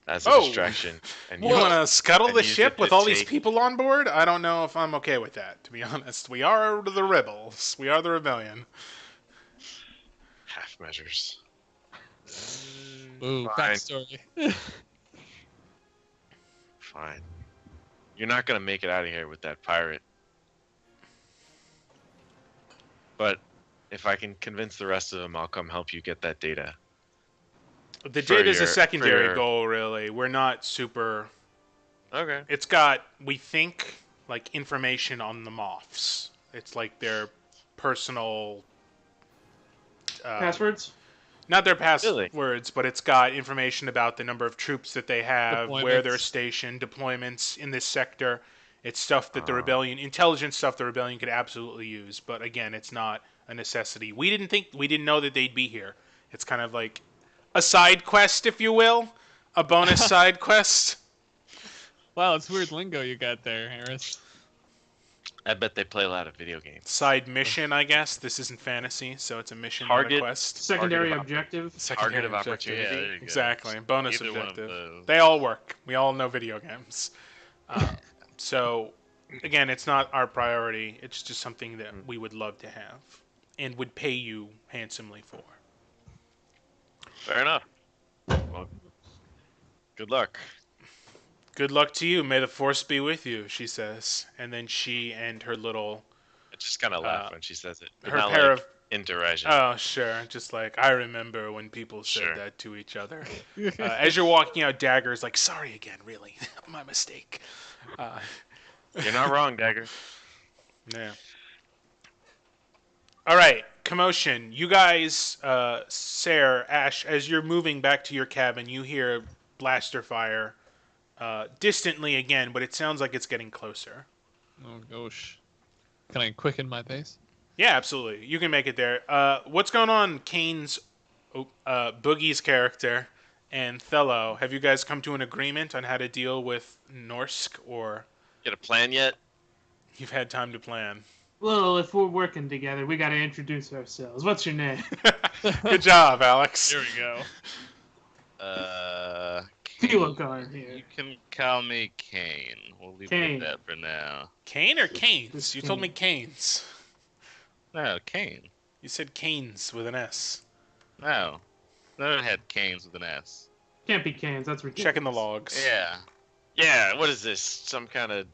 as a Oh. distraction. And You use- want to scuttle and the use ship it with to all these take- people on board? I don't know if I'm okay with that, to be honest. We are the rebels. We are the rebellion. half measures. Ooh, Fine. backstory. Fine. You're not gonna make it out of here with that pirate. But if I can convince the rest of them, I'll come help you get that data. The For data's a your- secondary for your- goal, really. We're not super. Okay. It's got, we think, like information on the Moffs. It's like their personal. Passwords? Not their Really? passwords, but it's got information about the number of troops that they have, where they're Deployments. stationed, deployments in this sector. It's stuff that the Ah. rebellion, intelligence stuff the rebellion could absolutely use. But again, it's not a necessity. We didn't know that they'd be here. It's kind of like a side quest, if you will, a bonus side quest. Wow, it's weird lingo you got there, Harris. I bet they play a lot of video games. Side mission, I guess. This isn't fantasy, so it's a mission, not a Target. quest. Secondary Target of objective. Secondary of opportunity. Yeah, there you go. Exactly. Bonus Either one of objective. those. They all work. We all know video games. So, again, it's not our priority. It's just something that we would love to have and would pay you handsomely for. Fair enough. Well, good luck. Good luck to you. May the force be with you, she says. And then she and her little... I just kind of laugh when she says it. But her not pair like of... in derision. Oh, sure. Just like, I remember when people said Sure. that to each other. As you're walking out, Dagger's like, sorry again, really. My mistake. You're not wrong, Dagger. Yeah. All right, commotion. You guys, Sarah, Ash, as you're moving back to your cabin, you hear blaster fire distantly again, but it sounds like it's getting closer. Oh gosh. Can I quicken my pace? Yeah, absolutely. You can make it there. What's going on, Kane's, Boogie's character, and Thello? Have you guys come to an agreement on how to deal with Norsk, or Get a plan yet? you've had time to plan? Well, if we're working together, we gotta introduce ourselves. What's your name? Good job, Alex. Here we go. Philo card here. You can call me Kane. We'll leave it Kane. at that for now. Kane or Canes? Just You told Kane. me Canes. No, Kane. You said Canes with an S. No. Never had Canes with an S. Can't be cans. That's ridiculous. Checking the logs. Yeah. Yeah, what is this? Some kind of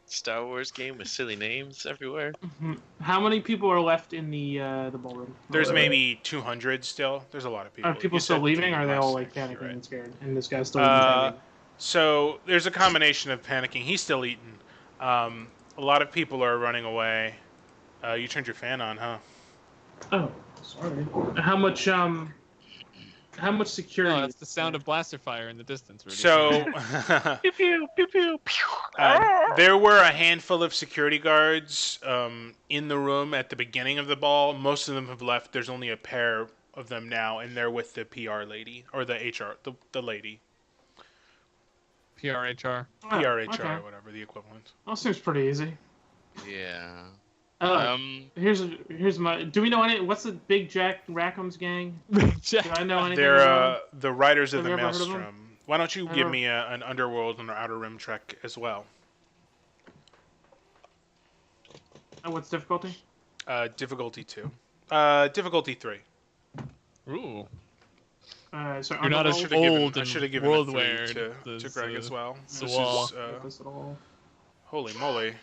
Star Wars game with silly names everywhere? Mhm. How many people are left in the ballroom? There's maybe 200 still. There's a lot of people. Are people You still said leaving? Or are they all like You're panicking right. and scared? And this guy's still Uh, leaving? So there's a combination of panicking. He's still eating. A lot of people are running away. You turned your fan on, huh? Oh, sorry. How much security? Oh, that's the sound of blaster fire in the distance, Rudy. So Pew pew pew pew pew. there were a handful of security guards in the room at the beginning of the ball. Most of them have left. There's only a pair of them now, and they're with the PR lady or the HR, the lady, PRHR. Oh, PRHR okay. or whatever the equivalent. That seems pretty easy. Yeah. Here's my. Do we know any? What's the Big Jack Rackham's gang? Do I know anything? They're about the Riders of Have the you ever heard of them? Maelstrom. Why don't you Ever- give me an Underworld and an Outer Rim trek as well? them? What's difficulty? Difficulty 2. Difficulty 3. Ooh. So You're not I as should old have and given a 3 world-wear to Greg as well. This Swall. is, This at all. holy moly.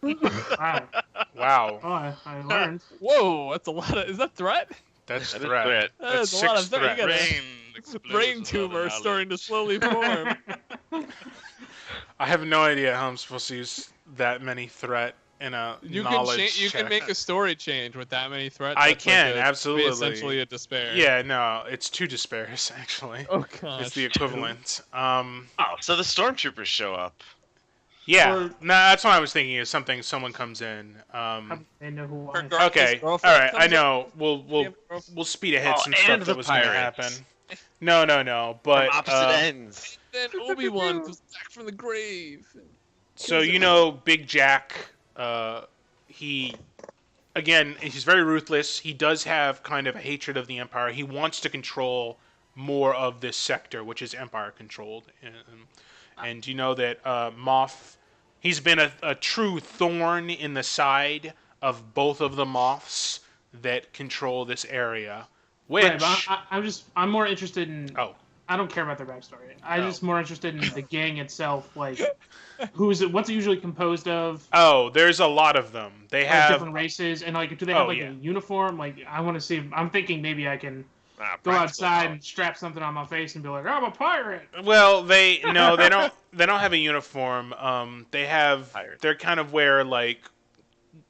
Wow. Wow. Oh, I learned. Whoa, that's a lot of. Is that threat? That's That is threat. threat. That's That's a lot of 6 threat. You threat. got a Brain explodes brain with all the tumor starting to knowledge. slowly form. I have no idea how I'm supposed to use that many threat in a You knowledge can you check. can make a story change with that many threats. I That's can, like absolutely. Essentially a despair. Yeah, no, it's 2 despairs, actually. Oh gosh. It's the equivalent. Oh, so the stormtroopers show up. Yeah, Or- no, that's what I was thinking. Is someone comes in. How do they know who I am? Regardless, Okay, all girlfriend right. I comes know. We'll Yeah, girlfriend. we'll speed ahead Oh, some and stuff the that was going to pirates. happen. No. But From opposite ends. Then Obi-Wan comes back from the grave. so you know, Big Jack. He's very ruthless. He does have kind of a hatred of the Empire. He wants to control more of this sector, which is Empire controlled. And you know that Moff. He's been a true thorn in the side of both of the Moffs that control this area. Which Right, but I'm more interested in. oh, I don't care about their backstory. I'm Oh. just more interested in the gang itself. Like, who's it? What's it usually composed of? there's a lot of them. They Like have different races, and like, do they have Oh, like yeah. a uniform? Like, I want to see. I'm thinking maybe I can Ah, go practical outside knowledge. and strap something on my face and be like, I'm a pirate. well, they don't have a uniform. Pirates. They're kind of wear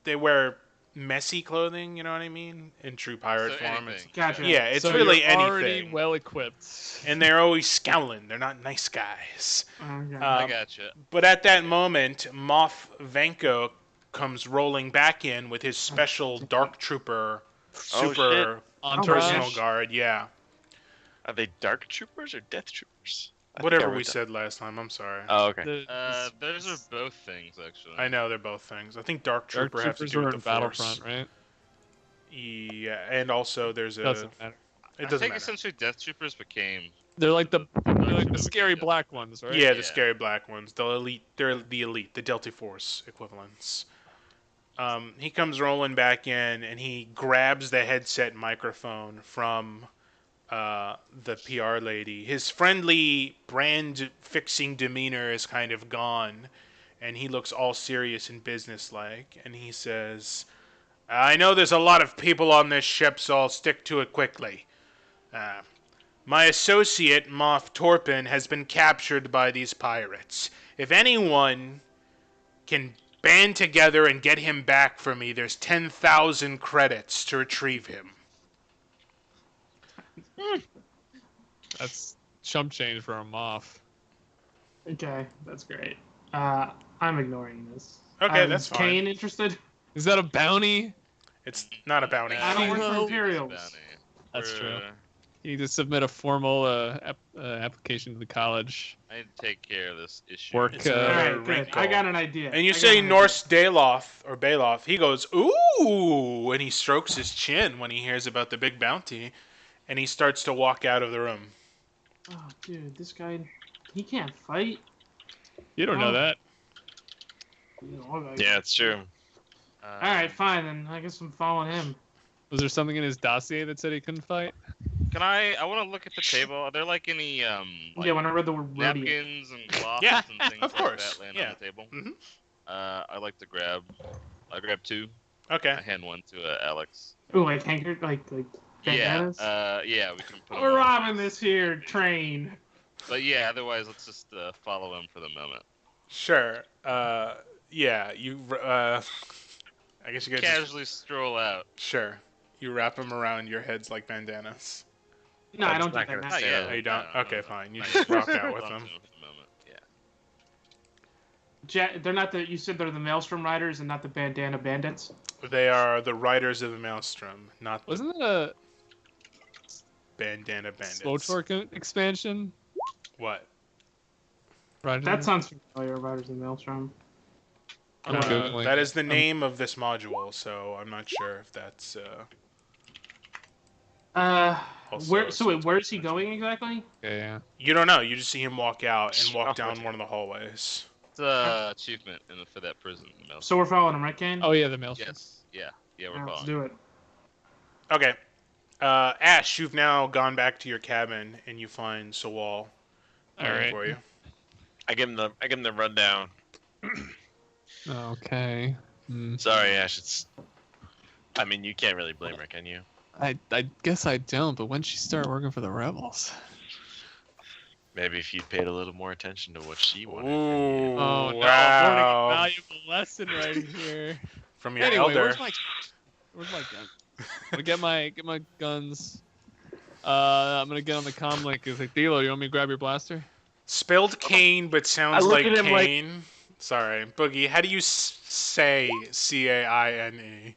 they wear messy clothing. You know what I mean? In true pirate So form. anything. Gotcha. Yeah, it's So really you're already anything. well equipped. And they're always scowling. They're not nice guys. Okay. I Um, gotcha. But at that moment, Moff Vanko comes rolling back in with his special Dark Trooper super Entourage. personal guard. Yeah. Are they dark troopers or death troopers? I think I Whatever wrote we that. said last time. I'm sorry. Oh, okay. Those are both things actually. I know they're both things. I think Dark Dark Trooper has to Troopers do were with in the Force. Battlefront, right? Yeah, and also there's a. Doesn't matter. It I doesn't think matter. essentially Death Troopers became. They're like the Troopers scary became black ones, right? Yeah, the Yeah. scary black ones. The elite. They're the elite. The Delta Force equivalents. He comes rolling back in and he grabs the headset microphone from the PR lady. His friendly brand fixing demeanor is kind of gone, and he looks all serious and businesslike. And he says, "I know there's a lot of people on this ship, so I'll stick to it quickly. My associate, Moff Torpin, has been captured by these pirates. If anyone can band together and get him back for me, there's 10,000 credits to retrieve him." That's chump change for a Moff. Okay, that's great. I'm ignoring this. Okay, that's fine. Kane interested? Is that a bounty? It's not a bounty. I don't work for Well, Imperials. That's true. You need to submit a formal application to the college. I need to take care of this issue. Work. It's Uh, All right, good. wrinkle. I got an idea. And you I got say an Norse Daloth or Baloth. He goes, "Ooh," and he strokes his chin when he hears about the big bounty, and he starts to walk out of the room. idea. Oh, dude, this guy, he can't fight. You don't know Oh. that. You know, like- Yeah, it's true. All right, fine then. I guess I'm following him. Was there something in his dossier that said he couldn't fight? Can I want to look at the table. Are there like any like, Yeah, when I read the word rodeo. napkins and cloths Yeah, and things of like course, that laying yeah. on the table? Mhm. I like to grab. I grab two. Okay. I hand one to Alex. Ooh, like hanker, like Yeah. bandanas. Yeah, we can put 'em We're on. robbing this here train. But yeah, otherwise let's just follow him for the moment. Sure. Yeah. You. I guess you guys. Just, Casually stroll out. sure. You wrap them around your heads like bandanas. No, I That's don't do not that. gonna now. Not So- yet. Oh, you don't? No, Okay, no. fine. You Not just yet. rock out with Talk them. to him for the moment. Yeah. They're not the. You said they're the Maelstrom Riders and not the Bandana Bandits. They are the Riders of the Maelstrom, not the Wasn't that a Bandana Bandits. slow torque expansion? What? Roger. That sounds familiar. Riders of the Maelstrom. I'm Googling. That is the name of this module, so I'm not sure if that's. Also Where? So wait, slow where torque is he expansion. going exactly? Okay, yeah. You don't know. You just see him walk out and walk Oh, down okay. one of the hallways. It's achievement for that prison. Mouse. So we're following him, right, Kane? Oh yeah, the maelstrom. Yes. Yeah. Yeah, we're Alright, let's following. do it. Okay. Ash, you've now gone back to your cabin and you find Sawal waiting Alright. for you. I give him the rundown. Okay. Hmm. Sorry, Ash. It's. I mean, you can't really blame her, can you? I guess I don't, but when she start working for the rebels? Maybe if you paid a little more attention to what she wanted. from Ooh, you. Oh no, wow. I'm learning a valuable lesson right here. From your Anyway, elder. where's my gun? I'm gonna get my guns. I'm gonna get on the comm link. It's like, Dilo, you want me to grab your blaster? Spelled Kane, but sounds I look like at him like- Kane. Sorry, Boogie. How do you say Caine?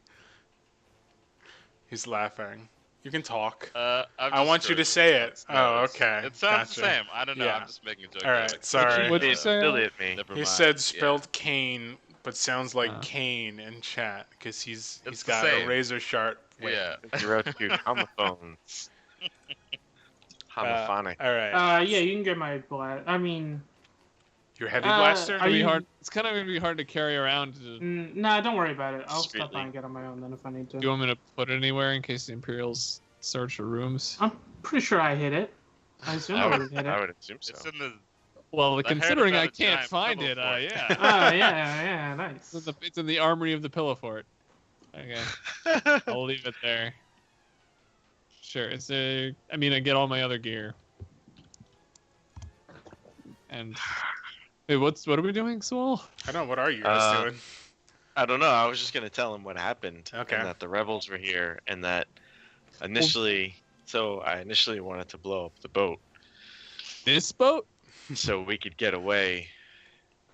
He's laughing. You can talk. I want you to say it. Oh, okay. It sounds the Gotcha. same. I don't know. Yeah. I'm just making a joke. All right, Alex. sorry. What'd you It say? still hit me. Never He mind. said Yeah. spelled Kane, but sounds like Oh. Kane in chat because he's It's the got a same. razor sharp. wit. Yeah. You wrote to homophones. Homophonic. All right. Yeah, you can get my blast. I mean, Your heavy uh, blaster. are It's gonna be you- hard. It's kind of gonna be hard to carry around. nah, don't worry about it. I'll stop Discreetly. by and get on my own then if I need to. Do you want me to put it anywhere in case the Imperials search the rooms? I'm pretty sure I hit it. I assume I I would would, hit I it. would assume so. It's in the. Well, I heard considering about I a can't giant find pillow it, fort. yeah. Yeah, nice. It's in the armory of the Pillow Fort. Okay, I'll leave it there. Sure, it's a. I mean, I get all my other gear. And wait, what are we doing, Saul? I don't know. What are you guys doing? I don't know. I was just gonna tell him what happened. Okay. And that the rebels were here, and that initially, I initially wanted to blow up the boat This boat? so we could get away.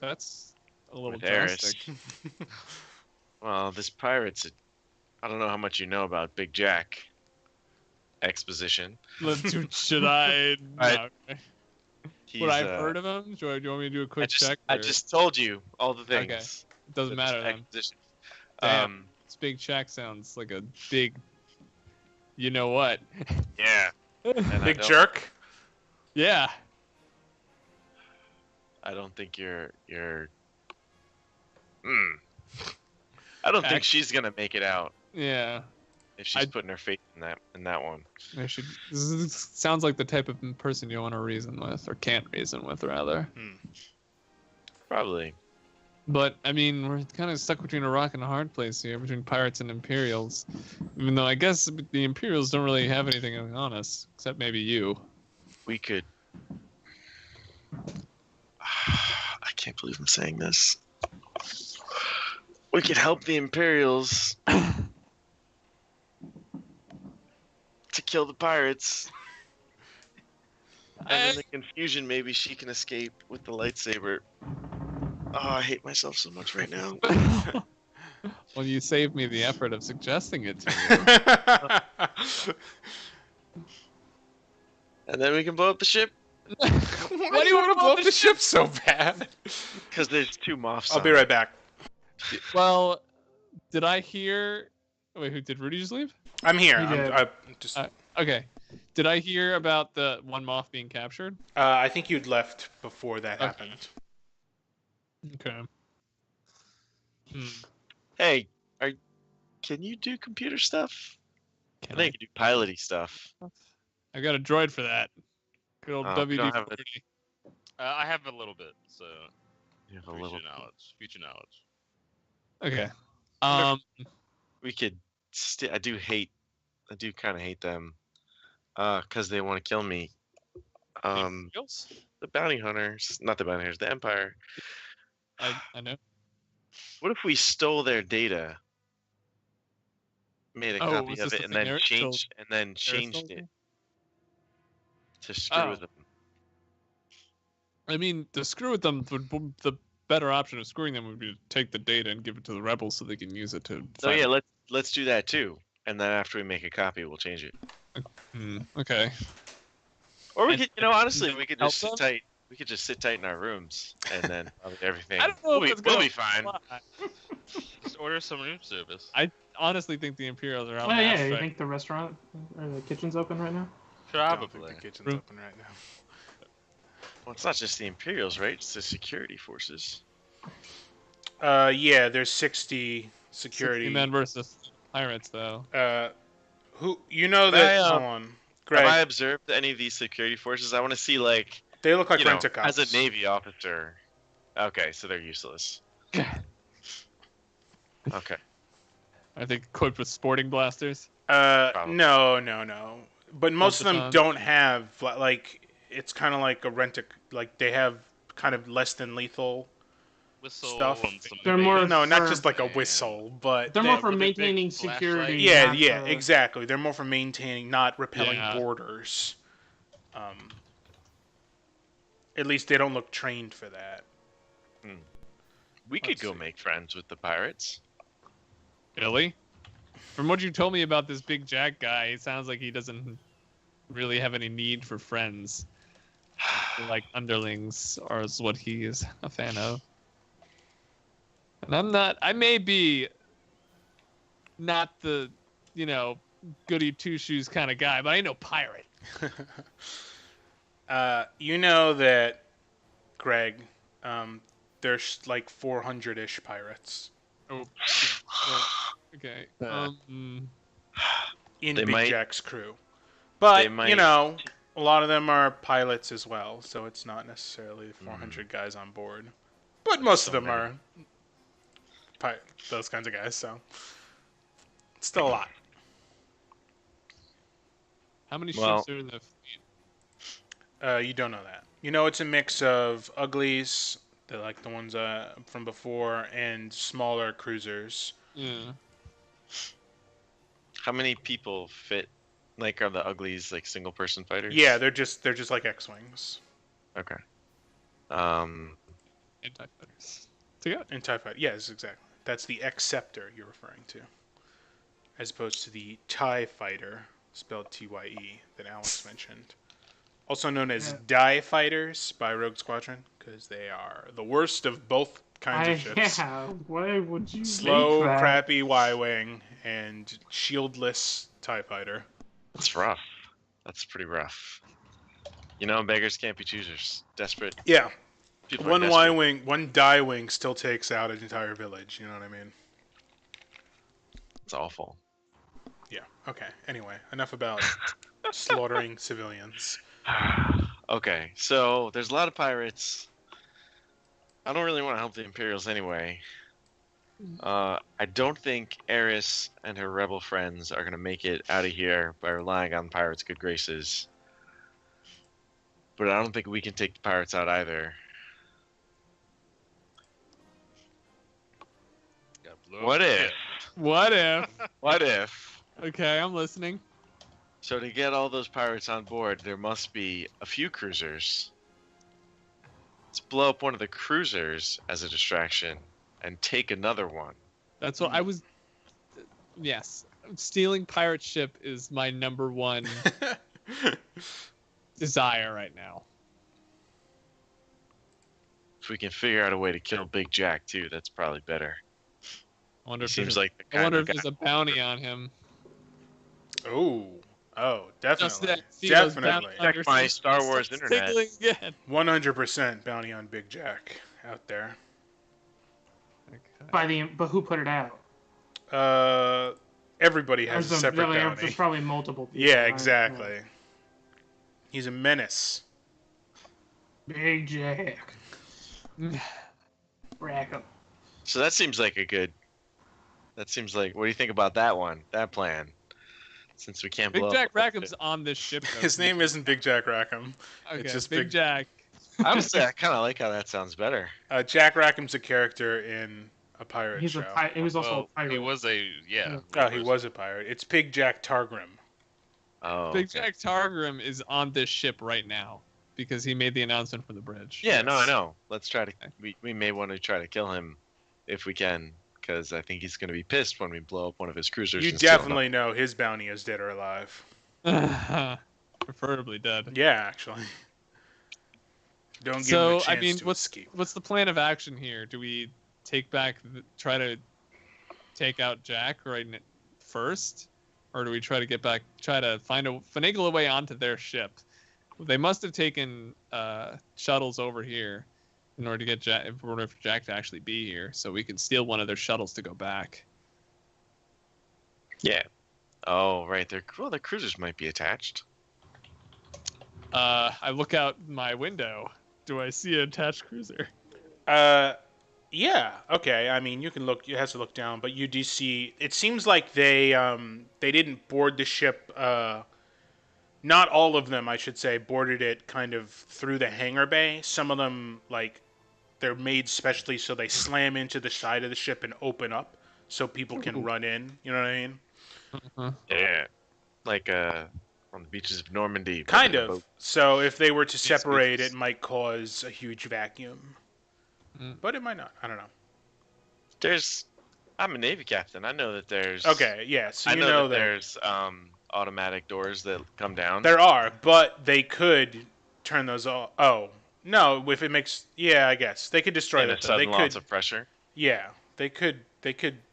That's a little With Eris. drastic. Well, this pirate's. I don't know how much you know about Big Jack. Exposition. Should I? Right. No, okay. He's, What I've heard of him? Do you want me to do a quick check? I or- just told you all the things. Okay. It doesn't That this matter then. acquisition- Damn. This Big Shack sounds like a big. You know what? Yeah. And Big jerk. Yeah. I don't think you're. I don't think she's gonna make it out Yeah. if she's putting her faith in that one. I should. This sounds like the type of person you want to reason with, or can't reason with, rather. Probably. But I mean, we're kind of stuck between a rock and a hard place here, between pirates and Imperials. Even though I guess the Imperials don't really have anything on us, except maybe you. We could. I can't believe I'm saying this. We could help the Imperials to kill the pirates. And in the confusion, maybe she can escape with the lightsaber. Oh, I hate myself so much right now. Well, you saved me the effort of suggesting it to you. And then we can blow up the ship. Why do you want to blow up the ship so bad? Because there's 2 moths. I'll be right back. Well, did I hear? Wait, who did Rudy just leave? I'm here. He did. I'm just. Okay. Did I hear about the one moth being captured? I think you'd left before that happened. Okay. Hey, can you do computer stuff? Can I think you can do piloty stuff. I got a droid for that. Good old Oh, we don't have WD-40. I have a little bit, so You have a future little. knowledge. Future knowledge. Okay. We could. I do kind of hate them. Because they want to kill me. Imperials? The bounty hunters, not the bounty hunters, the Empire. I know. What if we stole their data, made a copy was of this it, the and thing then changed Aristotle? it to screw with them? I mean, to screw with them, the better option of screwing them would be to take the data and give it to the rebels so they can use it to. So yeah, let's do that too. And then after we make a copy, we'll change it. Okay. Or we And- could, honestly, we could help just sit them? tight. We could just sit tight in our rooms, and then everything. I don't know we'll if it's be, we'll gonna be fine. fly. Just order some room service. I honestly think the Imperials are out. Oh yeah, you think the restaurant or the kitchen's open right now? I don't think Probably. the kitchen's Room- open right now. Well, it's not just the Imperials, right? It's the security forces. Yeah, there's 60 security. 60 men versus pirates, though. Who you know that? Have I, hold on, Have Greg. I observed any of these security forces? I want to see, like, They look like you know, rent-a-cops. as a Navy officer. Okay, so they're useless. Okay. Are they equipped with sporting blasters? Probably. No. But most of them Punch-a-thon. don't have like. It's kind of like a like they have kind of less than lethal. Whistle Stuff. and some They're more No, not for- just like a and- whistle, but They're they- more for with a big maintaining flashlight. security. Yeah, not yeah, to- exactly. They're more for maintaining, not repelling Yeah. borders. At least they don't look trained for that. We could Let's go see. make friends with the pirates. Really? From what you told me about this big Jack guy, it sounds like he doesn't really have any need for friends. Like underlings are is what he is a fan of. And I'm not. I may be not the, goody two shoes kind of guy, but I ain't no pirate. You know that, Greg, there's like 400-ish pirates Oh. Okay. Uh, in They Big might- Jack's crew. But, they might- a lot of them are pilots as well, so it's not necessarily 400 guys on board. But most of So them are those kinds of guys, so it's still a lot. How many Well- ships are in the fleet? You don't know that. You know it's a mix of uglies, they're like the ones from before, and smaller cruisers. Yeah. How many people fit? Like, are the uglies like single person fighters? Yeah, they're just like X-wings Okay. Anti-fighters. Together. and TIE Fighter. Yes, exactly. That's the X-Scepter you're referring to, as opposed to the TIE Fighter, spelled T-Y-E, that Alex mentioned. also known as Yeah. Die Fighters by Rogue Squadron, because they are the worst of both kinds of ships. Yeah, why would you Slow, make that? crappy Y-wing and shieldless TIE fighter. That's rough. That's pretty rough. You know, beggars can't be choosers. Desperate Yeah, people. are one desperate. Y-wing, one Die wing still takes out an entire village. You know what I mean? It's awful. Yeah. Okay. Anyway, enough about slaughtering civilians. Okay, so there's a lot of pirates. I don't really want to help the Imperials anyway. I don't think Eris and her rebel friends are gonna make it out of here by relying on pirates' good graces. But I don't think we can take the pirates out either. Gotta blow up What the if? ship. What if? What if? Okay, I'm listening. So to get all those pirates on board, there must be a few cruisers. Let's blow up one of the cruisers as a distraction and take another one. That's what I was. Yes, stealing pirate ship is my number one desire right now. If we can figure out a way to kill Big Jack too, that's probably better. I wonder He if seems there's, like the I kind wonder of if there's a bounty on him. Oh, Just definitely, that Theo's definitely, bounty Check my hunter Star starts Wars internet. tickling again. 100% bounty on Big Jack out there. Okay. But who put it out? Everybody has a separate bounty. There's probably multiple people. Yeah, right? exactly. He's a menace. Big Jack. Rack 'em. So that seems like a good. That seems like. What do you think about that one? That plan? Since we can't Big blow Jack up the whole Rackham's on this ship. though. His name isn't Big Jack Rackham. Okay, just Big Big- Jack. ship. Honestly, I kind of like how that sounds better. Jack Rackham's a character in a pirate He's show. he was also Well, a pirate. he was a Oh, he was a pirate. It's Big Jack Targrim. Oh. Big okay. Jack Targrim is on this ship right now because he made the announcement from the bridge. Yeah, no, I Yes. know. Let's try to. We may want to try to kill him if we can, because I think he's going to be pissed when we blow up one of his cruisers. You and steal him. definitely know his bounty is dead or alive. Preferably dead. Yeah, actually. Don't give him So, a chance I mean, to what's escape. what's the plan of action here? Do we take back, try to take out Jack first, or do we try to get back, try to finagle a way onto their ship? They must have taken shuttles over here in order to get Jack, in order for Jack to actually be here, so we can steal one of their shuttles to go back. Yeah. Oh, right. The cruisers might be attached. I look out my window. Do I see an attached cruiser? Yeah, okay. I mean, you can look. You have to look down, but you do see. It seems like they didn't board the ship. Not all of them, I should say, boarded it kind of through the hangar bay. Some of them, like, they're made specially so they slam into the side of the ship and open up, so people can run in. You know what I mean? Yeah. Like on the beaches of Normandy. Kind but in a of. boat. So if they were to separate, speeches. it might cause a huge vacuum. Mm. But it might not. I don't know. I'm a Navy captain. I know that there's. Okay, yeah. So I you know, know that that there's automatic doors that come down. there are, but they could turn those off. Oh no! If it makes, yeah, I guess they could destroy and that. it's Though. They sudden lots could, of pressure. yeah, they could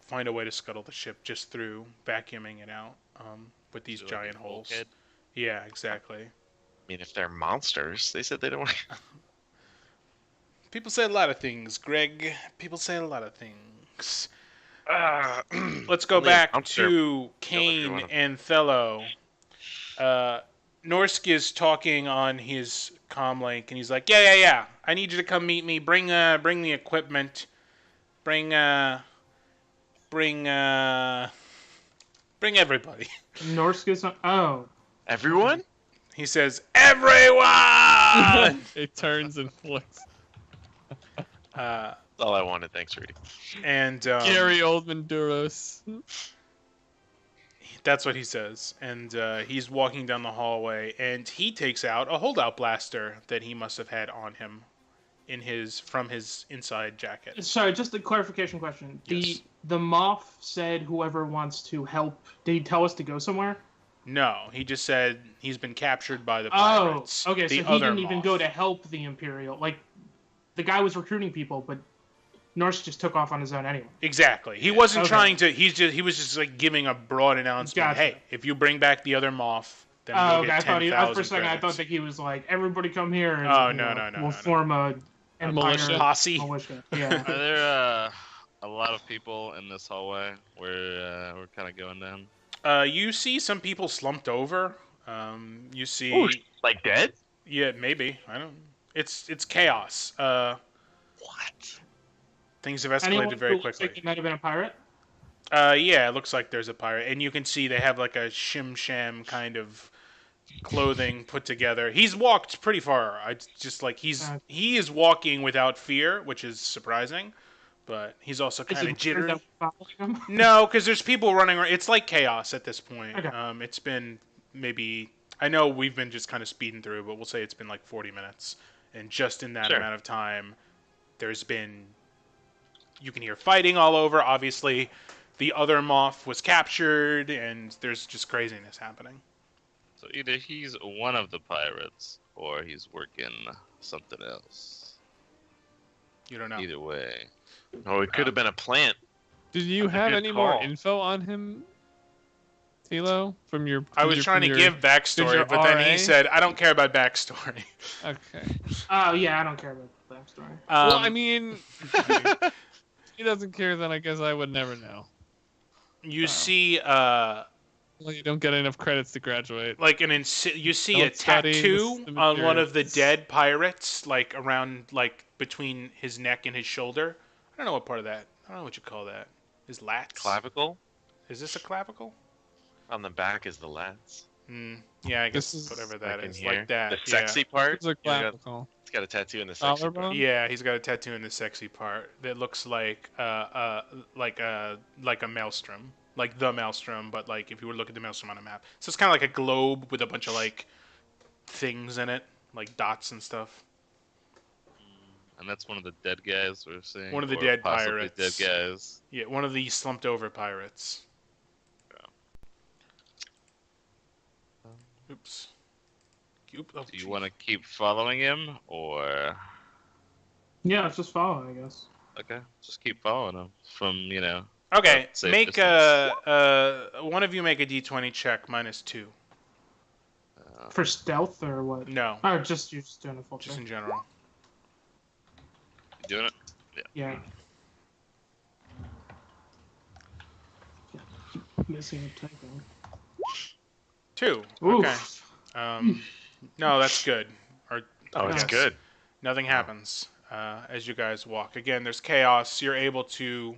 find a way to scuttle the ship just through vacuuming it out with these So, like, giant a holes. bulkhead. Yeah, exactly. I mean, if they're monsters, they said they don't. People say a lot of things, Greg. People say a lot of things. Let's go Only a back monster to kill every Kane one of and Thello. Norsk is talking on his comm link, and he's like, "Yeah. I need you to come meet me. Bring the equipment. Bring everybody." Norsk is on. Oh. Everyone? He says, "Everyone!" It turns and flicks. uh, That's all I wanted. Thanks, Rudy. and Gary Oldman Duros. that's what he says. And he's walking down the hallway, and he takes out a holdout blaster that he must have had on him from his inside jacket. Sorry, just a clarification question. Yes. The Moff said whoever wants to help. Did he tell us to go somewhere? No, he just said he's been captured by the Oh, pirates. okay. The So he other didn't even go Moth. to help the Imperial. Like, the guy was recruiting people, but Norse just took off on his own anyway. Exactly. He wasn't Okay. trying to. He was just like giving a broad announcement. Gotcha. Hey, if you bring back the other Moth, then Oh, you'll okay. get I thought 10,000 for a second I thought credits. that he was like, everybody come here and Oh, you no, know, no, no, we'll no, no. form a empire militia? Posse. militia. Yeah. Are there a lot of people in this hallway where we're kind of going down? You see some people slumped over. You see, Ooh, like dead? yeah, maybe. I don't. It's chaos. What? Things have Anyone escalated very who looks quickly. like he might have been a pirate? Yeah, it looks like there's a pirate, and you can see they have like a shim sham kind of clothing put together. He's walked pretty far. I just like he is walking without fear, which is surprising, but he's also Is kind it of weird jittery. that we're following him? No, because there's people running around. It's like chaos at this point. Okay. It's been maybe I know we've been just kind of speeding through, but we'll say it's been like 40 minutes, and just in that Sure. amount of time, there's been you can hear fighting all over. Obviously, the other Moth was captured, and there's just craziness happening. So either he's one of the pirates or he's working something else. You don't know. Either way. Oh, it could have been a plant. Did you That's a have good any more call. info on him, Tilo? From your? I was trying to give backstory, but then he RA? said, "I don't care about backstory." Okay. Oh yeah, I don't care about the backstory. Well, I mean, if he doesn't care, then I guess I would never know. you Wow. see, Well, you don't get enough credits to graduate. like you see Don't a study tattoo the on one of the materials. dead pirates, like around, like between his neck and his shoulder. I don't know what part of that. I don't know what you call that. His lats. Clavicle? Is this a clavicle? On the back is the lats. Yeah, I guess This is whatever that Like in is, here. like that. The sexy part? It's a He's got, clavicle. he's got a tattoo in the sexy Collarbone? part. Yeah, he's got a tattoo in the sexy part that looks like a maelstrom, like the maelstrom, but like if you were to look at the maelstrom on a map. So it's kind of like a globe with a bunch of like things in it, like dots and stuff. And that's one of the dead guys we're seeing. One of the or dead possibly pirates. Dead guys. Yeah, one of the slumped over pirates. Oops. Oh, Do you want to keep following him or? Yeah, it's just following, I guess. Okay, just keep following him from Okay, safe make distance. one of you make a d20 check -2. For stealth or what? No, Oh, just you're just doing a full just check. in general. You doing it? Yeah. Missing a typo. 2. Oof. Okay. No, that's good. Or Oh, it's Yes. good. nothing happens as you guys walk. Again, there's chaos. You're able to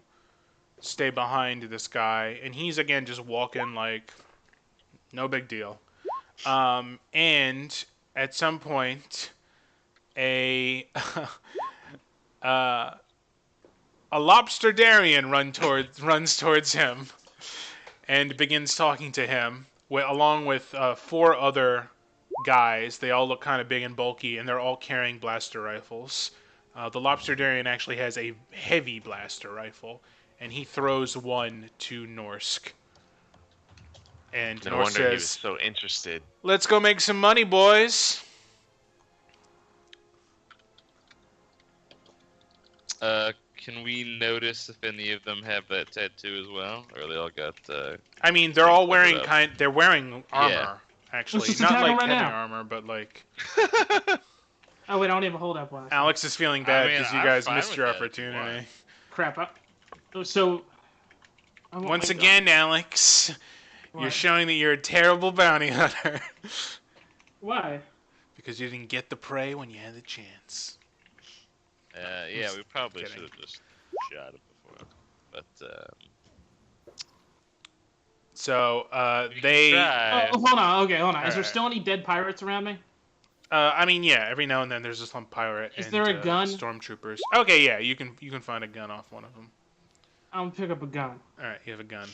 stay behind this guy, and he's again just walking like no big deal. And at some point, a a lobsterdarian runs towards him and begins talking to him, along with 4 other guys. They all look kind of big and bulky, and they're all carrying blaster rifles. The lobsterdarian actually has a heavy blaster rifle, and he throws one to Norsk. And No Norsk wonder he was says, so interested. "Let's go make some money, boys." Can we notice if any of them have that tattoo as well, or they all got? I mean, they're all wearing Covered up. they're wearing armor, Yeah. actually. just Not attack 'em like right heavy now. armor, but like Oh wait, I don't even hold that blast. Alex is feeling I bad mean, because you I'm guys fine missed with your that if you opportunity. want. Crap. So. I won't Once let go. again, Alex, you're What? showing that you're a terrible bounty hunter Why? because you didn't get the prey when you had the chance. Yeah, Just we probably kidding. should have just shot it before, but So we can they, try. Oh, hold on. Okay, hold on. Is there Alright. still any dead pirates around me? I mean, yeah, every now and then there's just some pirate Is and there a gun? stormtroopers. Okay, yeah, you can find a gun off one of them. I'm gonna pick up a gun. All right, you have a gun.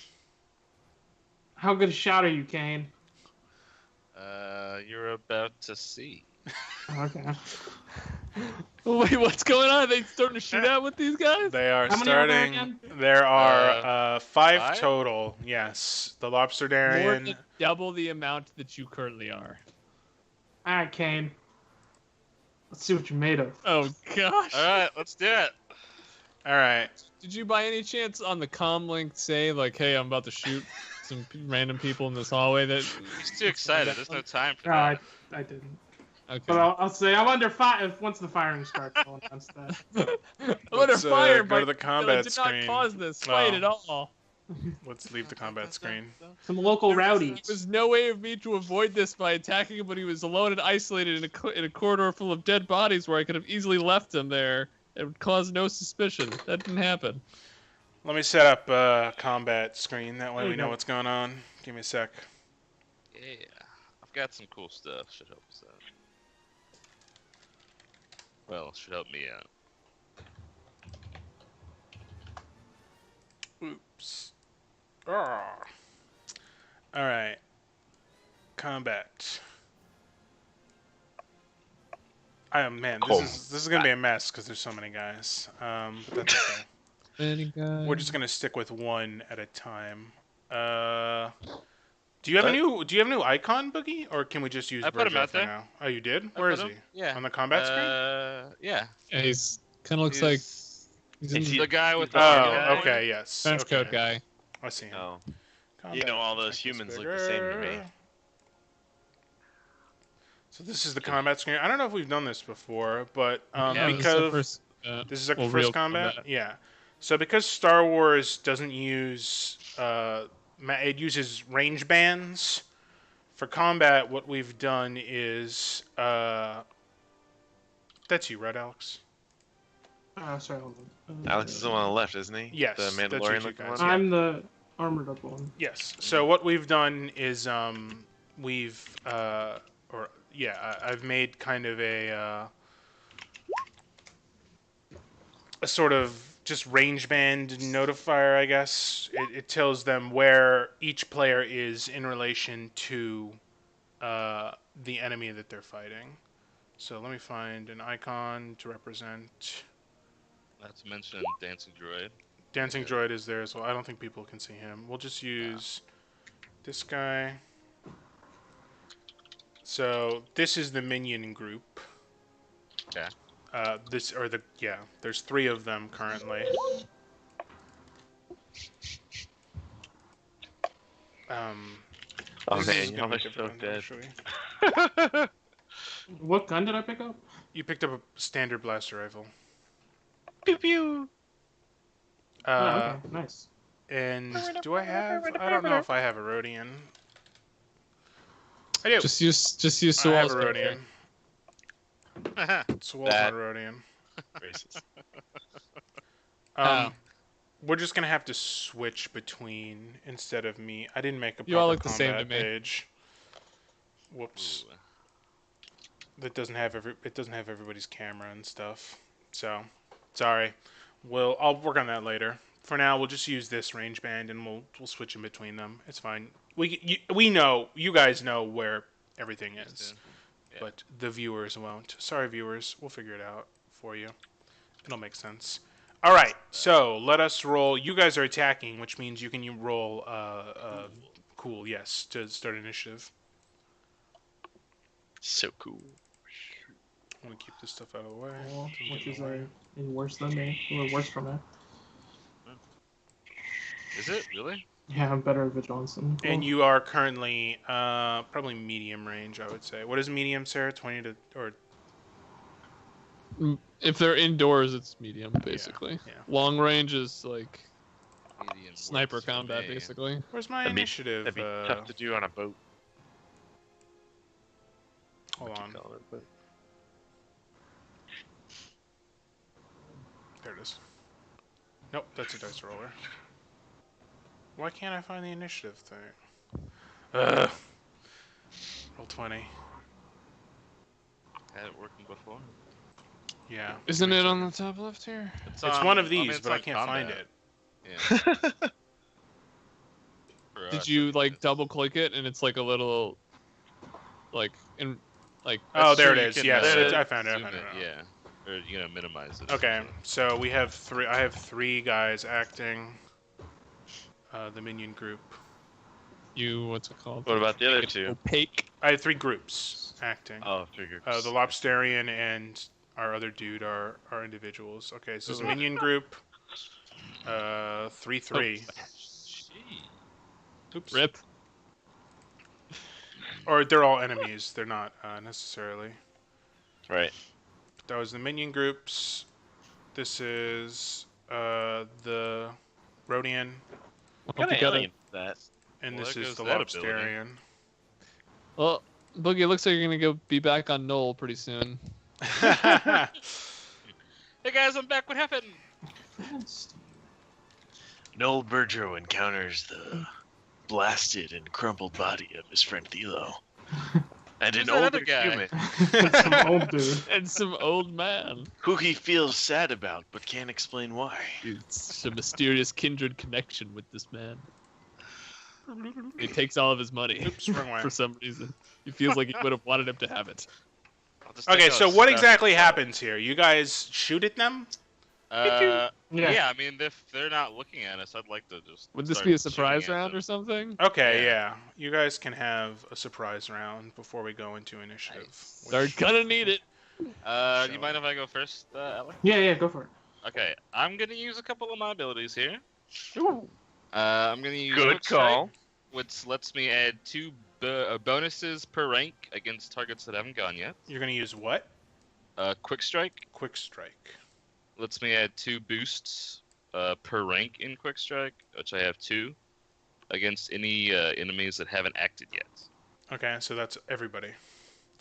How good a shot are you, Kane? You're about to see. Okay. Wait, what's going on? Are they starting to shoot out with these guys? They are How many are there starting. again? There are 5 5? total. Yes, the More Lobsterdarian. than double the amount that you currently are. All right, Kane. Let's see what you're made of. Oh gosh. All right, let's do it. All right. Did you by any chance on the comm link say like, "Hey, I'm about to shoot some random people in this hallway"? That He's too excited. There's no time for No, that. I didn't. okay. But I'll say I'm under fire once the firing starts. I'll announce that. I'm under Let's, fire. go to the but combat I did screen. not cause this fight Oh. at all. Let's leave the combat screen. Some local There rowdies. was no way of me to avoid this by attacking him when he was alone and isolated in a corridor full of dead bodies where I could have easily left him there. It would cause no suspicion. That didn't happen. Let me set up a combat screen. That way There we you know go. what's going on. Give me a sec. Yeah, I've got some cool stuff. Should help us out. Well, should help me out. Oops. Ah. All right. Combat. Man, this is gonna be a mess because there's so many guys. But that's okay. We're just gonna stick with one at a time. Do you have a new icon, Boogie, or can we just use I put him Virgil out for there. now? Oh, you did? I Where put is him- he? Yeah. On the combat screen? Yeah. Yeah, he's kind of looks like He's he's in Is the he- the guy with the Oh, army. okay, yes. trench Okay. coat guy. I see him. Oh, Combat, all those make this humans look the same to me. bigger. So this is the combat screen. I don't know if we've done this before, but Yeah, this is the because first, this is our well, first real combat. combat. Yeah. So because Star Wars doesn't use it uses range bands for combat. What we've done is that's you, right, Alex? Sorry, hold on. Alex is the one on the left, isn't he? Yes, The that's what Mandalorian you looking guys- one. yeah. I'm the armored up one. Yes. So what we've done is I've made kind of a sort of just range band notifier, I guess. It tells them where each player is in relation to the enemy that they're fighting. So let me find an icon to represent. Not to mention Dancing Droid. Dancing Droid is there as well. I don't think people can see him. We'll just use this guy. So this is the minion group. Okay. There's 3 of them currently. Oh this is man, gonna y'all be are so different, dead. actually. What gun did I pick up? You picked up a standard blaster rifle. Pew pew. Oh, okay, nice. And do I have? I don't know if I have a Rhodian. I do. Just use I have Sawal's a Rhodian. Sawal's my That- Rhodian. Racist. Oh. We're just gonna have to switch between instead of me. I didn't make a proper You all look the same to combat me. page. Whoops. Ooh. That doesn't have everybody's camera and stuff. So, sorry. I'll work on that later. For now, we'll just use this range band and we'll switch in between them. It's fine. We know, you guys know where everything is, Yeah. but the viewers won't. Sorry, viewers. We'll figure it out for you. It'll make sense. All right. So let us roll. You guys are attacking, which means you can roll. Cool. Yes, to start initiative. So cool. I want to keep this stuff out of the way. Well, Don't which get is in the way. in worse than me. Or worse for me. Is it really? Yeah, I'm better at vigilance than And you are currently probably medium range, I would say. What is medium, Sarah? 20 to or If they're indoors, it's medium, basically. yeah. Long range is like Medium sniper works for combat, me. basically. where's my That'd be- initiative? That'd be tough to do on a boat. Hold What you on. call it, but- There it is. Nope, that's a dice roller. Why can't I find the initiative thing? Ugh. Roll 20. Had it working before. Yeah. Isn't it on the top left here? It's on- one of I mean, these, it's but I on can't find combat. it. Yeah. For Did us, you it like is. double click it and it's like a little, like in, like Oh, That's there true, it you is. can, Yes, uh, I found it. I zoom found it. Yeah. or minimize it. Okay, so we have three. I have three guys acting. The minion group. What's it called? What about the other It's two? Opaque. I have three groups acting. Oh, figure. The Lobsterian and our other dude are individuals. Okay, so it's a minion group. 3-3. Oops. Rip. Or they're all enemies. They're not necessarily. Right. That was the minion groups. This is the Rhodian, Hope Kind you of got alien that. and Well, this there is goes the that ability. Lobsterian. Well, Boogie, it looks like you're gonna go be back on Knoll pretty soon. Hey guys, I'm back. What happened? Noel Bergero encounters the blasted and crumpled body of his friend Thilo. And Who's an that older other guy? human Some old dude. And some old man. who he feels sad about but can't explain why. It's a mysterious kindred connection with this man. He takes all of his money Oops, wrong way. for some reason. He feels like he would have wanted him to have it. I'll just take Okay, all so his what stuff. exactly happens here? You guys shoot at them? Yeah. Yeah. I mean, if they're not looking at us, I'd like to just. Would this start be a surprise shooting at round them. or something? Okay, Yeah. yeah. You guys can have a surprise round before we go into initiative. Nice. which- They're gonna need it. Do you Sure. mind if I go first, Alex? Yeah, go for it. Okay, I'm gonna use a couple of my abilities here. Ooh. I'm gonna use Good Quick Strike, call. which lets me add 2 bonuses per rank against targets that haven't gone yet. You're going to use what? Quick Strike Quick Strike. lets me add 2 boosts per rank in Quick Strike, which I have 2 against any enemies that haven't acted yet. Okay, so that's everybody.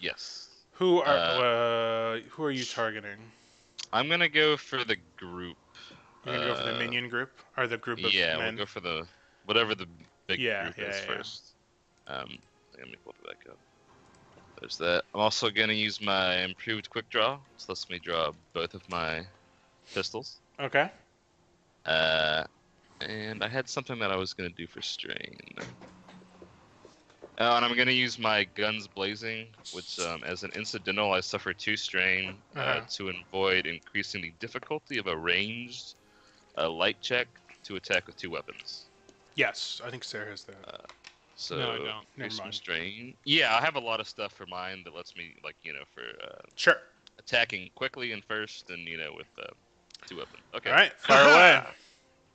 Yes. Who are you targeting? I'm gonna go for the group. You're going to go for the Uh, minion group? Or the group of Yeah, men? we'll go for whatever the big Yeah, group yeah, is yeah. first. Let me pull it back up. There's that. I'm also gonna use my improved quick draw, which lets me draw both of my pistols. Okay. And I had something that I was gonna do for strain. And I'm gonna use my guns blazing, which as an incidental I suffer 2 strain Uh-huh. to avoid increasing the difficulty of a ranged light check to attack with 2 weapons. Yes, I think Sarah has that. So No, I don't. Never increase some mind. strain. Yeah, I have a lot of stuff for mine that lets me for Sure. attacking quickly and first, and with 2 weapons. Okay. All right, fire away.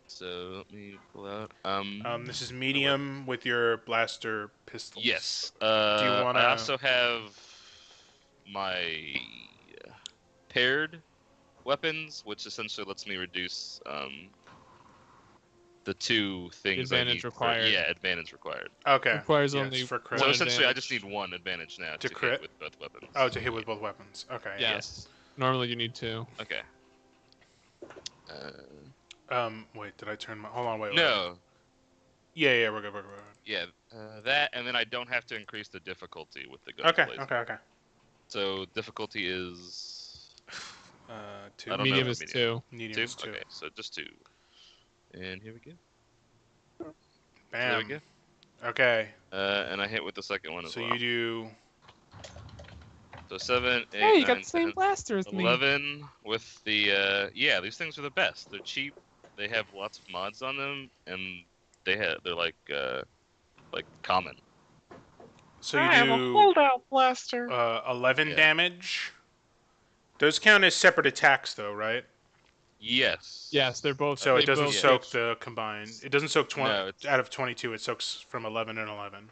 So let me pull out. This is medium with your blaster pistols. Yes. Do you wanna- I also have my paired weapons, which essentially lets me reduce the 2 things I Advantage need required. advantage required. Okay. Requires Yes, only for crit. So one essentially, I advantage. just need 1 advantage now To to crit? hit with both weapons. Oh, to hit with both weapons. Okay. Yes. Normally you need 2. Okay. Wait, did I turn my... Hold on, wait. No. Yeah, we're good. Yeah, that, and then I don't have to increase the difficulty with the gun. Okay, blazing. okay. So difficulty is 2. I don't Medium know is what 2. Medium 2. is 2. Okay, so just 2. And here we go. So Bam. there we go. Okay, And I hit with the second one as so well. you do... So 7, 8, Hey, you got 9, the same 10, blaster as me. 11 with the these things are the best. They're cheap. They have lots of mods on them, and they're like common. So you do blaster. 11 Yeah. damage. Those count as separate attacks, though, right? Yes. Yes, they're both. So they it doesn't both soak switch. the combined. It doesn't soak 20 No, it's- out of 22. It soaks from 11 and 11,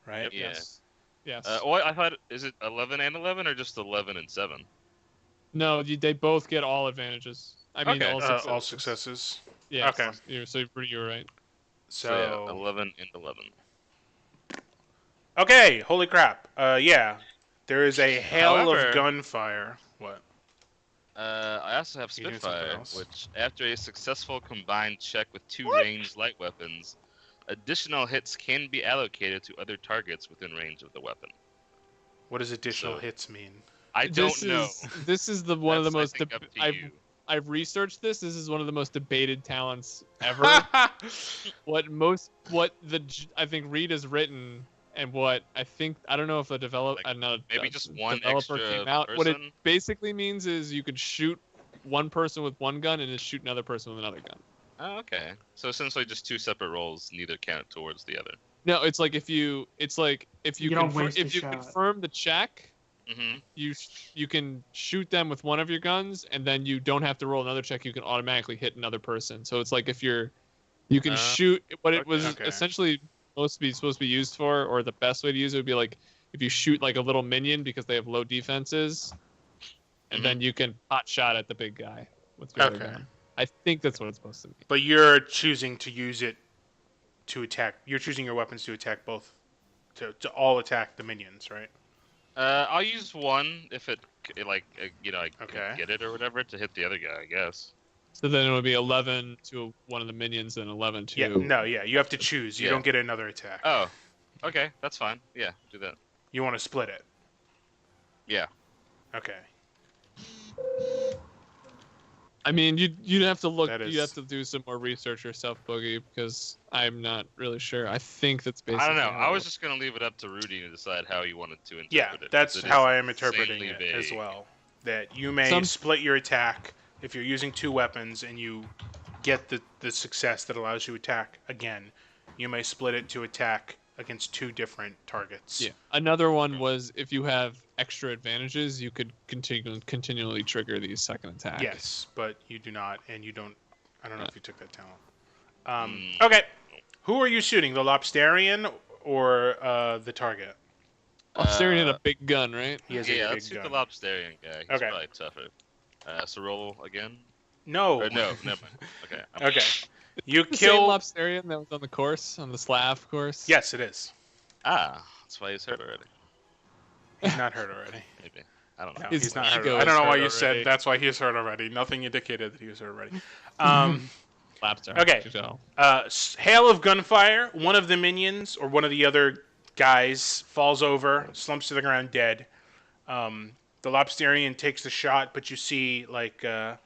right? Yep. Yeah. Yes. Yes. I thought, is it 11 and 11 or just 11 and 7? No, they both get all advantages. I mean, Okay. all successes. All successes. Yeah. Okay. You're right. So So, yeah, 11 and 11. okay, holy crap. Yeah, there is a hail However- of gunfire. What? I also have You doing something Spitfire, else? which after a successful combined check with 2 ranged light weapons, additional hits can be allocated to other targets within range of the weapon. What does additional So- hits mean? I don't know. This is the one of the That's, most. I think, up to you. I've researched this. This is one of the most debated talents ever. I think Reed has written And what I don't know if the Maybe just one developer extra came out. What it person? basically means is you could shoot one person with one gun and just shoot another person with another gun. Oh, okay. So essentially, just two separate rolls, neither count towards the other. No, it's like if you don't waste a shot. confirm the check, Mm-hmm. you can shoot them with one of your guns, and then you don't have to roll another check. You can automatically hit another person. So it's like if you can shoot what it was Okay. essentially supposed to be used for, or the best way to use it would be like if you shoot like a little minion because they have low defenses, and then you can pot shot at the big guy with your other Okay. gun. I think that's what it's supposed to be. But you're choosing to use it to attack. You're choosing your weapons to attack both, to all attack the minions, right? I'll use one if I Okay. can get it or whatever to hit the other guy, I guess. So then it would be 11 to one of the minions and 11 to. Yeah. No. Yeah. You have to choose. You Yeah. don't get another attack. Oh, okay, that's fine. Yeah, do that. You want to split it. Yeah. Okay. I mean, you'd have to look. That is- You have to do some more research yourself, Boogie, because I'm not really sure. I think that's basically. I don't know. how I it was works. just gonna leave it up to Rudy to decide how he wanted to interpret Yeah, it. that's 'cause it how is I am interpreting insanely it as vague. well. That you may Some- split your attack if you're using two weapons and you get the success that allows you to attack again. You may split it to attack against two different targets. Yeah. Another one was if you have extra advantages, you could continually trigger these second attacks. Yes, but you do not, and you don't. I don't know if you took that talent. Mm. Okay, who are you shooting? The Lobsterian or the target? I'm staring at a big gun, right? He has Yeah, a let's big shoot the gun. Lobsterian guy. He's Okay. probably tougher. So roll again? No. Or no, never mind. Okay. Okay. You The same kill. Lobsterian that was on the course, on the Slav course. Yes, it is. That's why he's hurt already. He's not hurt already. Maybe. I don't know. No, His he's not hurt. ego I don't is know why hurt you already. said that's why he's hurt already. Nothing indicated that he was hurt already. Lapstar. Okay. Hail of gunfire. One of the minions or one of the other guys falls over, slumps to the ground dead. The Lobsterian takes the shot, but you see like a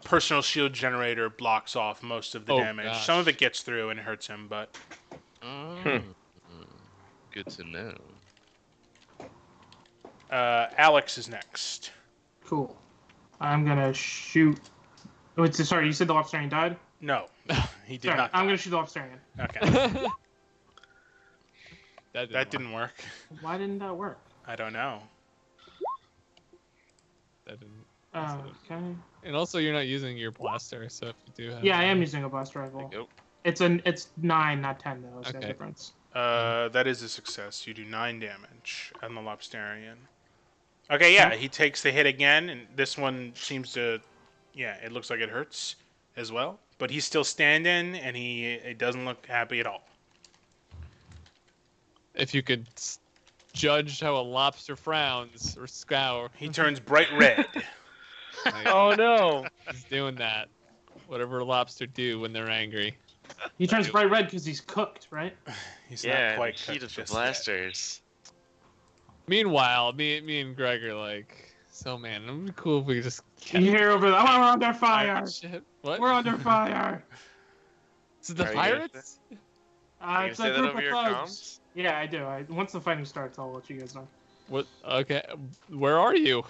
personal shield generator blocks off most of the Oh, damage. gosh. Some of it gets through and hurts him, but Good to know. Alex is next. Cool. I'm gonna shoot. Wait, sorry, you said the Lobsterian died? No, he did Sorry, not. I'm gonna shoot the Lobsterian. Okay, that that didn't work. Why didn't that work? I don't know. That didn't. Okay. And also, you're not using your blaster, so if you do have. Yeah, I am using a blaster rifle. Go. It's 9, not 10 though. That's the Okay. difference. That is a success. You do 9 damage on the Lobsterian. Okay, yeah, he takes the hit again, and this one seems to, yeah, it looks like it hurts as well. But he's still standing, and it doesn't look happy at all. If you could judge how a lobster frowns or scour, He turns bright red. Oh no! he's doing that. Whatever lobster do when they're angry. He turns bright red because he's cooked, right? He's Yeah, not quite the heat cooked of the just yet. blasters. Meanwhile, me and Greg are like, so man, it'd be cool if we just. You hear over the, oh, we're under fire! pirate shit. What? We're under fire! Is it the Are you gonna pirates? You gonna It's say a that group over of your thugs. comms? Yeah, I do. Once the fighting starts, I'll let you guys know. What? Okay, where are you?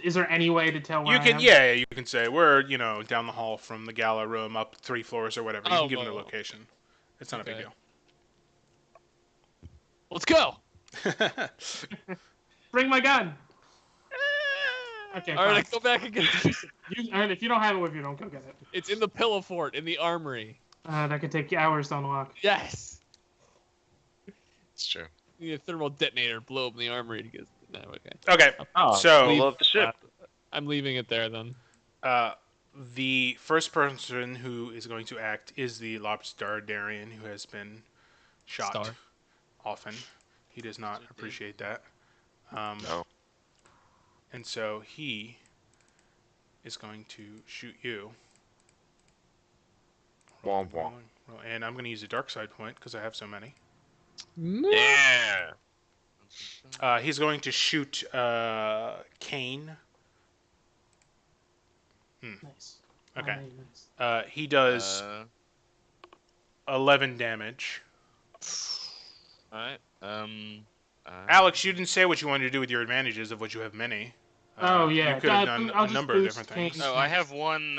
Is there any way to tell where You I can, am? yeah, you can say we're, down the hall from the gala room, up 3 floors or whatever. You Oh, can give them the well. location. It's not a big Okay. deal. Let's go. Bring my gun! Okay, All right, fine. go back again. And if you don't have it with you, don't go get it. It's in the pillow fort in the armory. That could take hours to unlock. Yes. It's true. You need a thermal detonator, blow up in the armory to get. No, okay. Okay, Oh, So- blow up the ship. I'm leaving it there then. the first person who is going to act is the Lobsterdarian, who has been shot Star. often. He does not appreciate that. No. And so he is going to shoot you. Womp womp. And I'm going to use a dark side point because I have so many. Yeah. He's going to shoot Kane. Nice. Okay. Nice. He does 11 damage. All right. Alex, you didn't say what you wanted to do with your advantages of which you have many. Oh, yeah. You could have done I'll a just number of boost different things. Kane's- Oh, I have one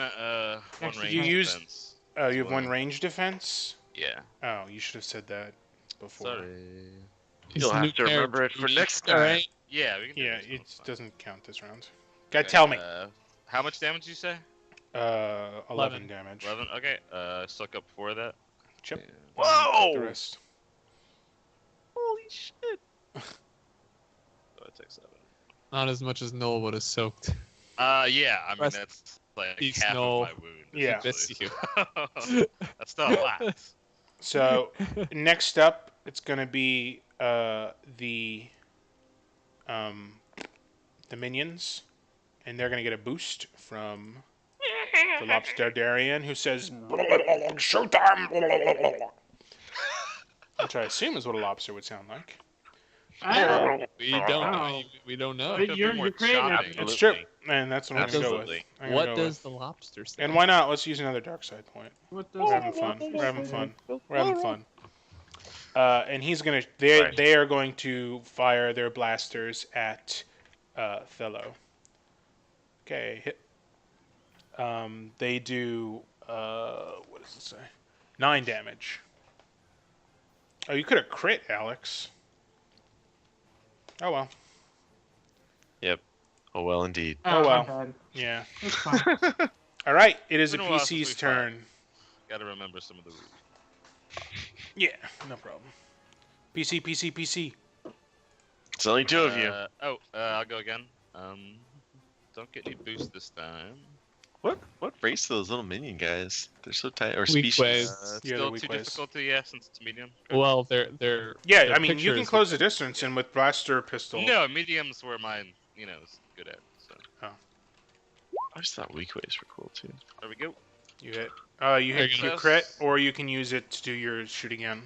Extra range You use- defense. Oh, as you have one well. range defense? Yeah. Oh, you should have said that before. Sorry. You'll have to remember it for next time. Alright. Yeah, we can do Yeah, this one, it it's fine. doesn't count this round. Gotta Okay, tell me. How much damage did you say? 11 damage. 11. Okay. Suck up 4 of that. Chip. Yeah. Whoa! The rest. Holy shit! So I take 7. Not as much as Noel would have soaked. Yeah. I mean Rest that's like peace, half Noel. of my wound. Yeah. Miss essentially. you. That's not a lot. So, next up, it's gonna be the minions, and they're gonna get a boost from the Lobsterdarian, who says, "Showtime!" Which I assume is what a lobster would sound like. We don't. Wow. We don't know. But you're creating chopping. it. It's true, and that's what I'm gonna go with. Absolutely. I'm gonna What go does with. the lobster say? And why not? Let's use another dark side point. What We're having fun. We're having fun. We're having fun. And he's gonna. They are going to fire their blasters at Thello. Okay, hit. They do. What does it say? 9 damage. Oh, you could have crit, Alex. Oh well. Oh well, indeed. Oh, well. my bad. Yeah. It's fine. All right. It is a It's been a while since PC's we fought. turn. Gotta remember some of the rules. Yeah. No problem. PC. It's only 2 of you. I'll go again. Don't get any boost this time. What race are those little minion guys? They're so tight. Or Weak species. ways. Yeah, Still they're too weak ways. difficult, yeah, since it's medium. Well, they're. Yeah. their I mean, you can pictures- close the distance, and with blaster pistol. No, medium's where mine, is good at. So I just thought weak ways were cool too. there we go. You hit. You There hit you your go. crit, or you can use it to do your shoot again.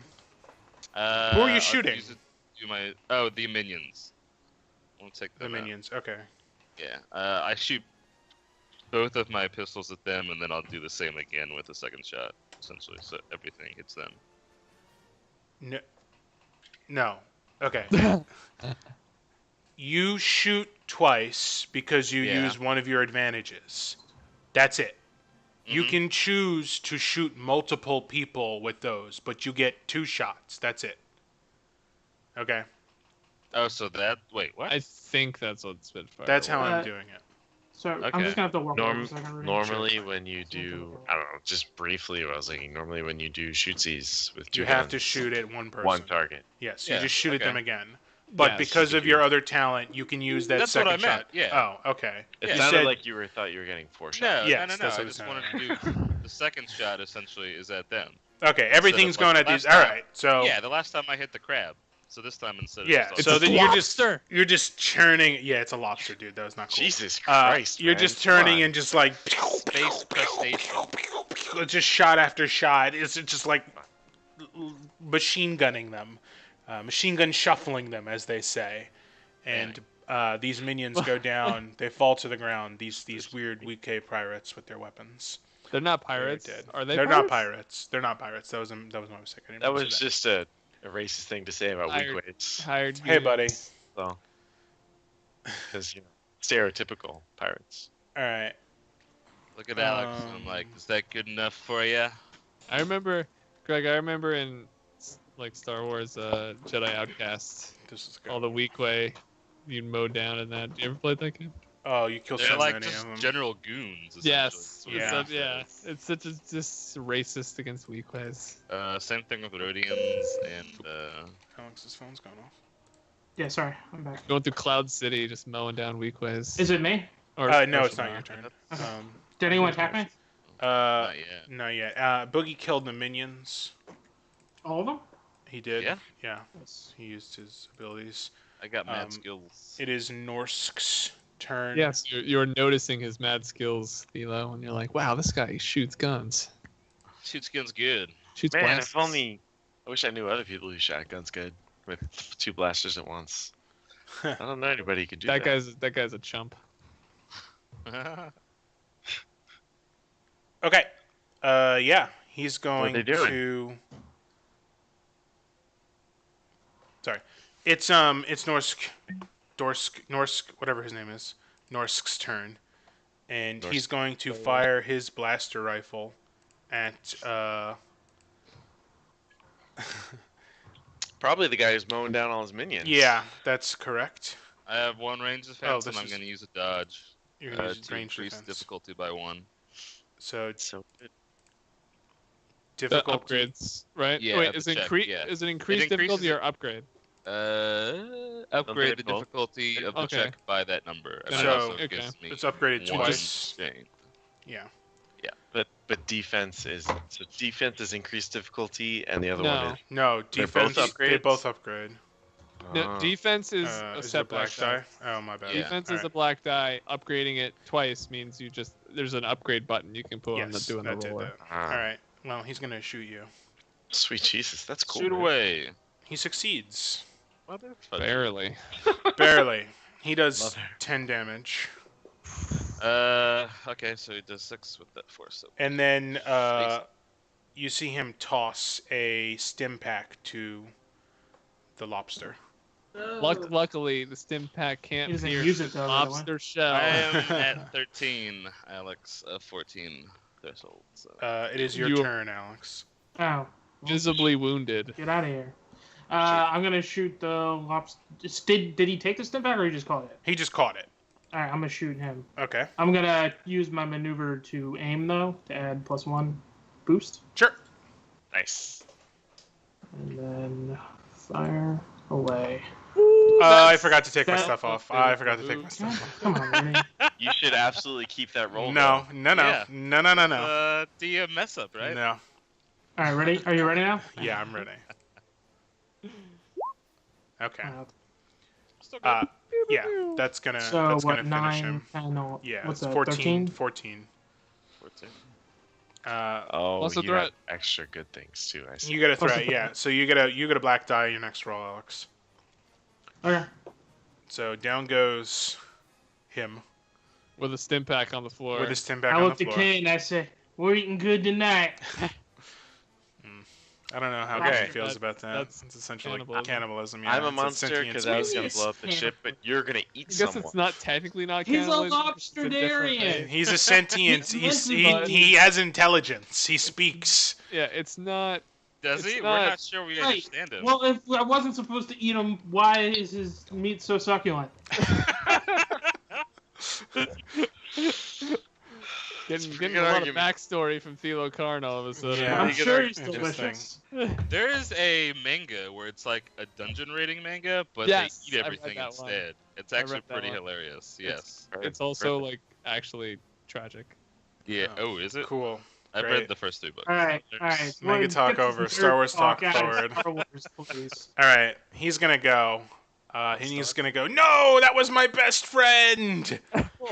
Who are you I'll shooting? use it to do the minions. I'll take The them out. minions. Okay. Yeah. I shoot both of my pistols at them, and then I'll do the same again with the second shot, essentially, so everything hits them. No. No. Okay. You shoot twice because you Yeah. use one of your advantages. That's it. You Mhm. can choose to shoot multiple people with those, but you get 2 shots. That's it. Okay. Oh, so that. Wait, what? I think that's what Spitfire. That's how was. I'm Uh, doing it. So I'm Okay. just gonna have to walk over Norm- a second. Rudy. Normally, when you do, I don't know, just briefly, what I was thinking. Normally, when you do shootsies with 2 You have to guns, shoot at one person. one target. Yes, Yeah, you just shoot at okay. them again. But Yes. because of your other talent, you can use that That's second what I meant, shot. yeah. Oh, okay. It Yeah. sounded said- like thought you were getting 4 shots. No, Yes, no. that's I what it just wanted to do the second shot. Essentially, is at them. Okay, everything's like going the at these. last All time. right, so Yeah, the last time I hit the crab. So this time instead of Yeah, just so It's then a you're lobster. just churning. Yeah, it's a lobster, dude. That was not cool. Jesus Christ, You're man, just come turning on. and just like Space crustacean. It's just shot after shot. It's just like machine gunning them, machine gun shuffling them, as they say. And these minions go down. They fall to the ground. These weird weak pirates with their weapons. They're not They're pirates. dead. Are they? They're pirates? not pirates. They're not pirates. That was my mistake. I didn't That mean to was say just a racist thing to say about Hired- weak weights. Hired. Hey, buddy. humans. So, because stereotypical pirates. All right. Look at Alex. I'm like, is that good enough for you? I remember, Greg. I remember in like Star Wars, Jedi Outcast, This is all good. the weak way you'd mow down in that. You ever played that game? Oh, you killed They're so like many just of them. general goons. essentially. Yes. Yeah. Yeah. It's such a just racist against weak ways. Same thing with Rhodians and Alex's phone's gone off. Yeah, sorry, I'm back. Going through Cloud City, just mowing down weak ways. Is it me? Or, No, or it's not Shimano. your turn. Okay. Um, Did anyone attack me? not yet. not yet. Boogie killed the minions. All of them? He did. Yeah? Yeah. He used his abilities. I got mad Um, skills. It is Norsk's turn. Yes, you're noticing his mad skills, Thilo, and you're like, wow, this guy shoots guns. Shoot skin's good. Shoots Man, blasters. if only. I wish I knew other people who shot guns good with 2 blasters at once. I don't know anybody who could do that. That guy's a chump. Okay. Yeah. He's going they doing? to. Sorry. It's Norsk, whatever his name is, Norsk's turn, and he's Norsk. going to fire his blaster rifle at Probably the guy who's mowing down all his minions. Yeah, that's correct. I have one range defense, this and I'm is- going to use a dodge You're gonna use to range increase defense. difficulty by 1. So So good. The difficulty. upgrades, right? Yeah, Wait, the is it check, incre- yeah. is it increased increases difficulty it. or upgrade? Upgrade the both? difficulty of the Okay. check by that number, and Then that So- also okay. gives me It's upgraded 1 twice. strength. Yeah. But defense is increased difficulty, and the other No. one is No, They're both defense. They upgrades? both upgrade. No, defense is a Is it a black setback die? Oh my bad. Yeah. Defense is Alright. a black die. Upgrading it twice means there's an upgrade button you can put on Yes, doing that the did roller. that. All right. Well, he's gonna shoot you. Sweet Jesus, that's cool. Shoot man. away. He succeeds. Motherfucker. Barely. Barely. He does Mother. 10 damage, Okay, so he does 6 with that force. So and then you see him toss a stim pack to the lobster. Luckily, the stim pack can't He doesn't pierce use it, the though, by the way. lobster shell. I am at 13, Alex, 14 threshold. So It is your You- turn, Alex. Oh, Visibly wounded. get out of here. I'm gonna shoot the lobster. Did he take the stim pack or he just caught it? He just caught it. All right, I'm gonna shoot him. Okay. I'm gonna use my maneuver to aim though to add +1 boost, Sure. Nice. and then fire away. I forgot to take my that- stuff off. I forgot to take my God, stuff off. come on, Renee. You should absolutely keep that roll. No, no, no, Yeah. no, no, no, no. the mess up, right? No. All right, ready? Are you ready now? Yeah, I'm ready. Okay. Still good. Yeah, that's gonna So that's what? gonna finish 9, him. 10, or Yeah, what's it's that? 14. 13. 14. 14. Oh, Plus a you threat. have extra good things too. I see. You get a Plus a threat, threat. yeah. So you get a black die your next roll, Alex. Okay. So down goes him With a stim pack on the floor. with his tim back I on the looked at floor. Kay and I said, "We're eating good tonight." I don't know how Okay. Kay feels about that. That's It's essentially cannibalism. cannibalism. Yeah, I'm a it's monster sentient because I was gonna species. blow up the ship, but you're gonna eat I guess someone. it's not technically not He's a cannibalism, it's just different lobsterdarian. thing. He's a sentient. He's he has intelligence. He speaks. Yeah, it's not. Does It's he? not- We're not sure we Right. understand him. Well, if I wasn't supposed to eat him, why is his meat so succulent? Getting good a lot of argument. backstory from Thilo Karn all of a sudden. Yeah. I'm Pretty good sure argument. he's Interesting. delicious. There is a manga where it's like a dungeon raiding manga, but Yes, they eat I read everything that one. instead. It's I actually read that pretty one. hilarious. Yes. It's also like actually tragic. Yeah. Oh, Oh, is it? Cool. I've great. read the first 3 books. All right. Mega Well, talk get to over, some Star nerd Wars talk out of forward. Star Wars, please. All right, he's gonna go. And he's gonna go. No, that was my best friend.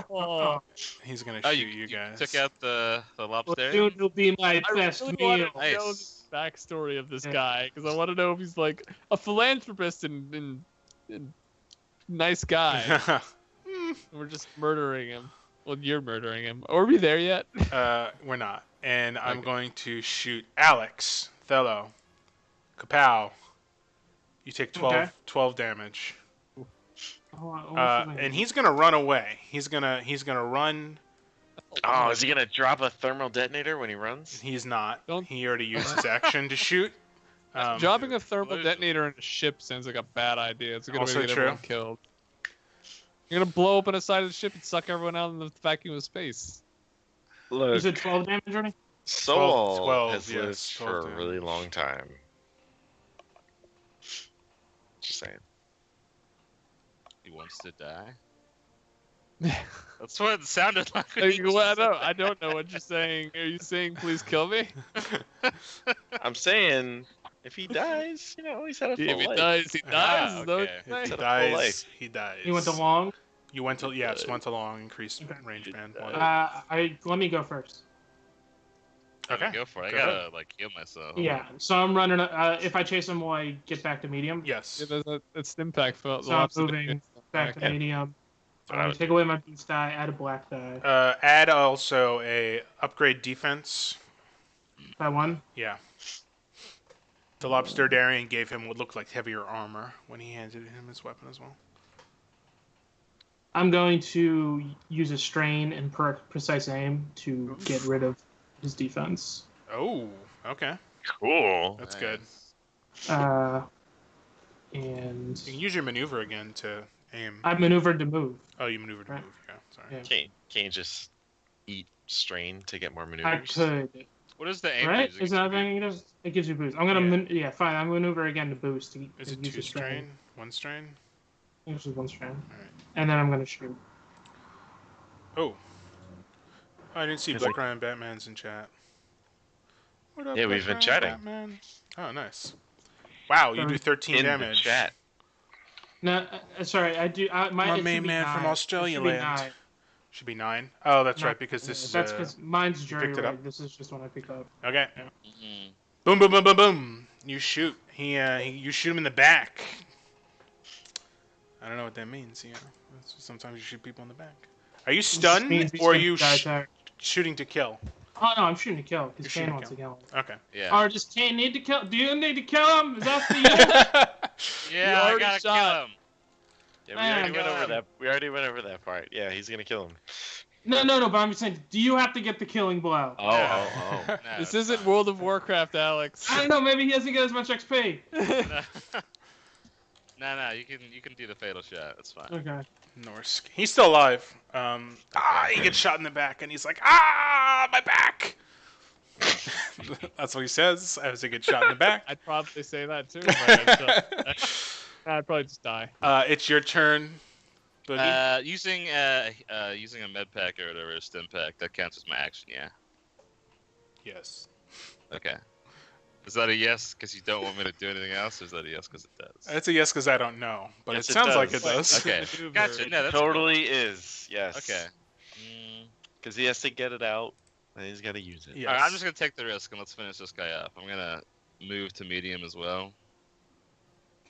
Oh, He's gonna Oh, shoot you you guys. took out the Well, lobster. soon will be my I best really meal. want to know Nice. the backstory of this Yeah. guy because I want to know if he's like a philanthropist and nice guy. and we're just murdering him. Well, you're murdering him. Are we there yet? We're not. And I'm Okay. going to shoot Alex, Thello, Kapow. You take 12, Okay. 12 damage. Oh, And he's gonna run away. He's gonna run. Oh, is he gonna drop a thermal detonator when he runs? He's not. Don't- He already used his action to shoot. Dropping a thermal explosion. detonator in a ship sounds like a bad idea. It's a good way Also to get true. everyone killed. You're gonna blow open a side of the ship and suck everyone out in the vacuum of space. You Look, said 12 damage, Johnny? Soul 12, has yes, lived 12 for a damage. really long time. Just saying. He wants to die. That's what it sounded like. when Like, he well, just said that. I don't know what you're saying. Are you saying please kill me? I'm saying, if he dies, he's had a full If he life. dies, he dies. Ah, is that what okay. you're saying? It's a full dies. life. He dies. He went to long. You went to went to long increased Okay. range band. Uh, One. Let me go first. Okay. Go for it. I Go gotta like heal myself. Yeah, so I'm running. If I chase him, will I get back to medium? Yes. Yeah, that's impact for the So I'm lobster moving defense. back to Yeah. medium. What I would Take away my beast die, add a black die. Add also a upgrade defense. By one. Yeah. The Lobsterdarian gave him what looked like heavier armor when he handed him his weapon as well. I'm going to use a strain and precise aim to get rid of his defense. Oh, okay. Cool. That's good. And You can use your maneuver again to aim. I maneuvered to move. Oh, you maneuvered to Right. move. Yeah, sorry. Yeah. Can't you just eat strain to get more I maneuvers? could. What is the aim? Right? music? Is that thing? It gives you boost. I'm gonna. Yeah. Fine. I maneuver again to boost. Is to it use 2 a strain? 1 strain? Usually 1 strain. Alright. And then I'm gonna shoot. Oh. I didn't see It's Black like- Ryan Batman's in chat. What up, Yeah, Black we've been Ryan chatting. Batman? Oh, nice. Wow, you do 13 In damage. the chat. No, sorry. I do. My it should main be man 9. from Australia It should be land. 9. Should be 9. Oh, that's Not- right, because this is That's because mine's jury picked it up? rig. This is just one I picked up. okay. Mhm. Boom, boom, boom, boom, boom. You shoot. You shoot him in the back. I don't know what that means. Sometimes you shoot people in the back. Are you This stunned means he's or are gonna you die attack. shooting to kill? Oh no, I'm shooting to kill. You're Because shooting Kane to wants to kill him. Okay. Yeah. Or does Kane need to kill? Do you need to kill him? Is that the? Yeah, I already gotta shot. kill him. Yeah, we Man, already went God. over that. We already went over that part. Yeah, he's gonna kill him. No. But I'm just saying, do you have to get the killing blow? Oh. No, This it's isn't fine. World of Warcraft, Alex. I don't know. Maybe he doesn't get as much XP. No, you can do the fatal shot. It's fine. Okay. Norsk. He's still alive. He gets shot in the back, and he's like, my back. That's what he says as he gets shot in the back. I'd probably say that too. But I'd probably just die. It's your turn, Boogie. Using a med pack or whatever, a stim pack, that counts as my action, yeah. Yes. Okay. Is that a yes because you don't want me to do anything else, or is that a yes because it does? It's a yes because I don't know, but Yes, it it sounds does. like it does. Okay. Maneuver. Gotcha. No, that's Totally is. Yes. Okay. Because he has to get it out, and he's got to use it. Yes. Alright, I'm just gonna take the risk and let's finish this guy off. I'm gonna move to medium as well.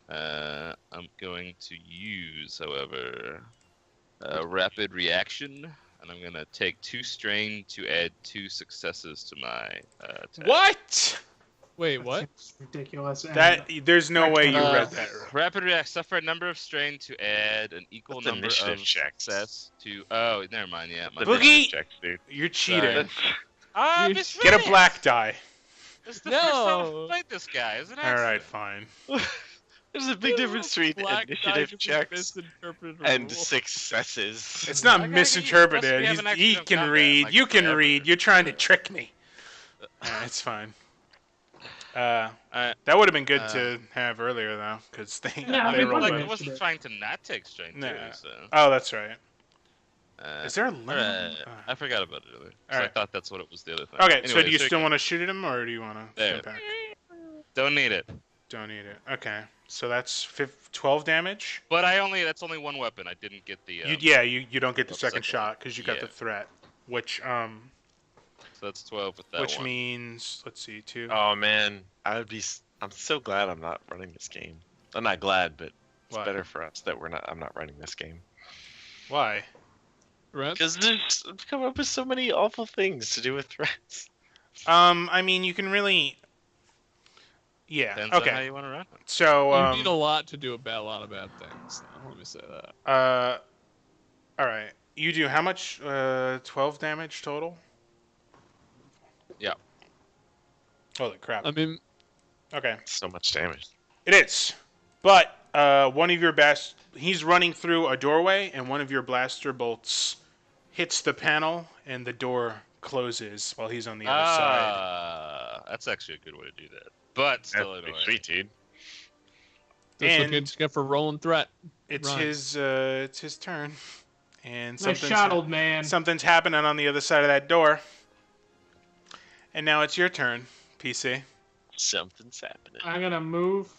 I'm going to use, however, rapid reaction, and I'm gonna take 2 strain to add 2 successes to my attack. What? Wait, what? It's ridiculous. And That there's no way you Uh, read that. Rapid react. Suffer a number of strain to add an equal That's number initiative of checks. success to. Oh, never mind. Yeah. My The Boogie! initiative checks, dude. You're cheating. Sorry. Ah, You- misread Get a it! black die. This is the first time No. I've played this guy. It's an All right, accident. fine. There's a big difference between Black initiative guy checks misinterpreted a and rule. successes. It's I not gotta get misinterpreted. you- plus we have an He action can combat, read. like You can forever. read. You're trying to trick me. It's fine. Alright. That would have been good to have earlier though, because they. Yeah, they I rolled mean, a- I like- wasn't trying to not take strain too. Nah. So. Oh, that's right. Is there a alright. limit? I forgot about it earlier. So I Alright. thought that's what it was the other thing. Okay, so Anyway, do you so still want to shoot at him, or do you want to There. step back? Don't need it. Don't need it. Okay, so that's 12 damage. But that's only one weapon. I didn't get the. You don't get the the second second shot because you got Yeah. the threat, which So that's 12 with that which one. means let's see, 2. Oh man, I'm so glad I'm not running this game. I'm not glad, but it's Why? better for us that I'm not running this game. Why? Brent? Because I've come up with so many awful things to do with threats. I mean, you can really. Yeah. Depends on how Okay. you want to run it. So You need a lot to do a lot of bad things. Let me say that. all right. You do how much? 12 damage total. Yeah. Holy crap. I mean, Okay. So much damage. It is. But one of your he's running through a doorway, and one of your blaster bolts hits the panel, and the door closes while he's on the other side. That's actually a good way to do that. But still That's annoying. sweet, dude. that's And- what kids get for rolling threat. It's Right. it's his turn, and Nice shot, old man. something's happening on the other side of that door. And now it's your turn, PC. Something's happening. I'm gonna move.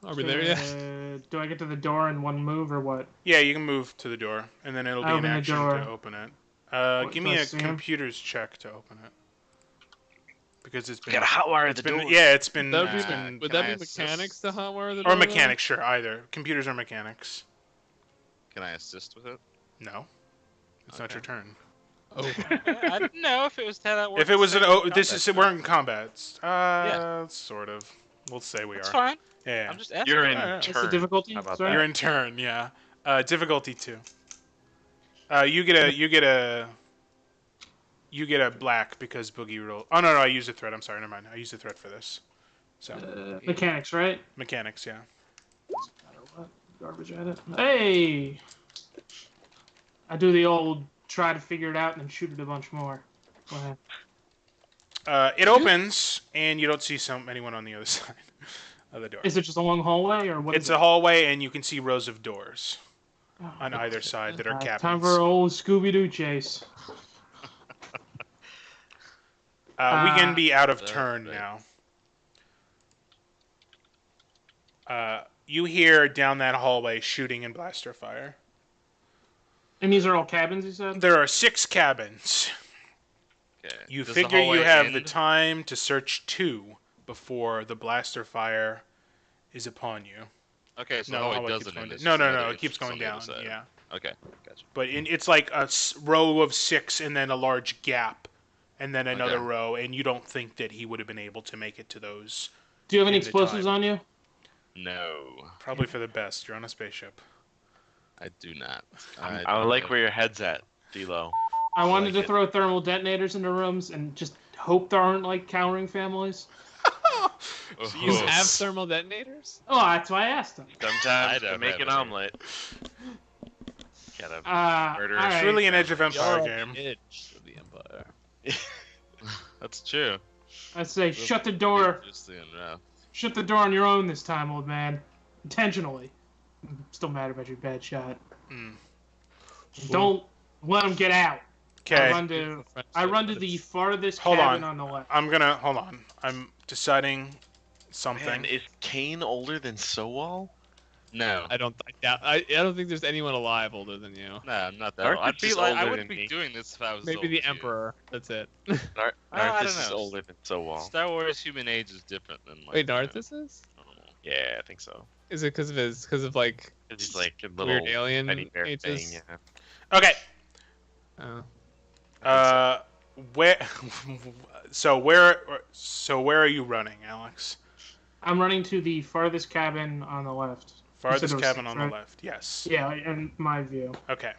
Are we there yet? Do I get to the door in one move or what? Yeah, you can move to the door, and then it'll be an Open the action door. to open it. What, Give me do I a see him? computer's check to open it. Because it's been. Gotta hotwire it's the been door. yeah, it's been. That would it's be, been would can that I be assist? mechanics to hotwire the or door, though? mechanics, sure. Either computers or mechanics. Can I assist with it? No, it's not Okay. your turn. Oh, I didn't know if it was how that works. If it was an in this is combat. we're in combat. Yeah. Sort of. We'll say we That's are. fine. Yeah. I'm just asking. You're in Alright. What's the turn. difficulty? How about Sorry? You're in turn. Yeah. Difficulty 2. You get a black because Boogie rolled. Oh no, I used a threat. I'm sorry. Never mind. I used a threat for this. So Mechanics, right? mechanics. Yeah. Garbage at it. Hey! I do the old try to figure it out and then shoot it a bunch more. Go ahead. It opens and you don't see anyone on the other side of the door. Is it just a long hallway or what? It's is a it? hallway and you can see rows of doors Oh, on either side that are cabins. time for old Scooby-Doo chase. We can be out of That's turn right. now. You hear down that hallway shooting and blaster fire. And these are all cabins, you said? There are 6 cabins. Okay. You Does the figure you hallway have the end? time to search 2 before the blaster fire is upon you. Okay, so No, the hallway hallway keeps doesn't going end. down. it's No, just no, another no. It entrance keeps going on the down. other side. Yeah. Okay, gotcha. But it's like a row of 6 and then a large gap and then another Okay. row, and you don't think that he would have been able to make it to those. Do you have any In the explosives time. on you? No, Probably for the best. You're on a spaceship. I do not. I like where your head's at, D-Lo. I wanted like to it. throw thermal detonators into rooms and just hope there aren't like cowering families. You Oh. have thermal detonators? Oh, that's why I asked them. Sometimes I to make don't an have any. omelet, gotta murder. all It's right. really an Edge of Empire You're game. on the edge of the Empire. That's true. I say, shut the door. Interesting enough. Shut the door on your own this time, old man. Intentionally. I'm still mad about your bad shot. Mm. Don't let him get out. I Okay. run to the farthest Hold cabin on. on the left. Hold on. I'm deciding something. Man, is Kane older than Sowal? No. I don't think there's anyone alive older than you. No, I'm not that. Arthur's Old. I'd be just like, I older wouldn't than be me. doing this if I was. Maybe old the as you. Emperor. That's it. Narthis don't is know. older than Sowal. Star Wars human age is different than. Like, Wait, Narthis is? Yeah, I think so. Is it because of like He's like a weird little alien teddy bear ages? thing. Yeah. Okay. Oh. Where? So where are you running, Alex? I'm running to the farthest cabin on the left. Farthest there was cabin 6, on right? the left. Yes. Yeah, in my view. Okay.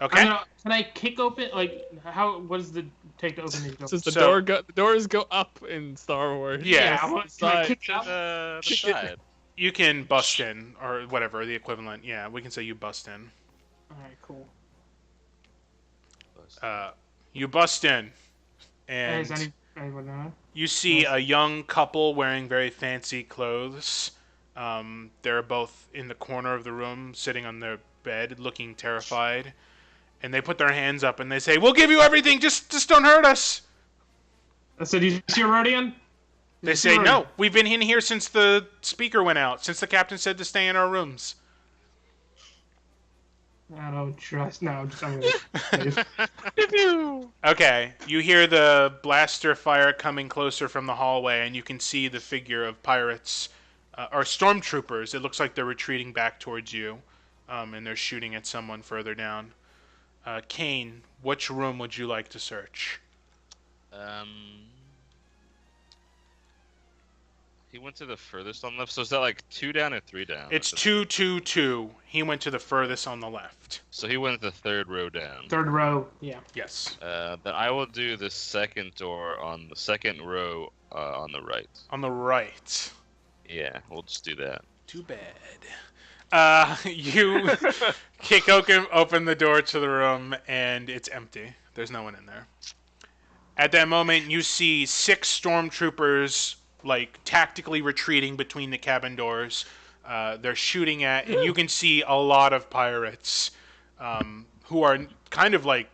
I'm Okay. gonna, can I kick open? Like, how? What does the take to open these doors? Since the So- doors go up in Star Wars. Yeah. I want, can I Side. kick To up? the Kick it. side. You can bust in or whatever the equivalent. Yeah, we can say you bust in. All right, cool. You bust in, Hey, and is anyone there? you see a young couple wearing very fancy clothes. They're both in the corner of the room, sitting on their bed, looking terrified. And they put their hands up and they say, "We'll give you everything. Just don't hurt us." I said, "You see a Rodian?" They say, "No, we've been in here since the speaker went out. Since the captain said to stay in our rooms." I don't trust. No, I'm gonna. Okay, you hear the blaster fire coming closer from the hallway, and you can see the figure of pirates or stormtroopers. It looks like they're retreating back towards you, and they're shooting at someone further down. Kane, which room would you like to search? He went to the furthest on the left. So is that like 2 down or 3 down? It's 2, 2, 2. He went to the furthest on the left. So he went the 3rd row down. Third row. Yeah. Yes. Then I will do the second door on the 2nd row on the right. On the right. Yeah, we'll just do that. Too bad. You kick open the door to the room, and it's empty. There's no one in there. At that moment, you see 6 stormtroopers, like, tactically retreating between the cabin doors. They're shooting at, and you can see a lot of pirates who are kind of, like,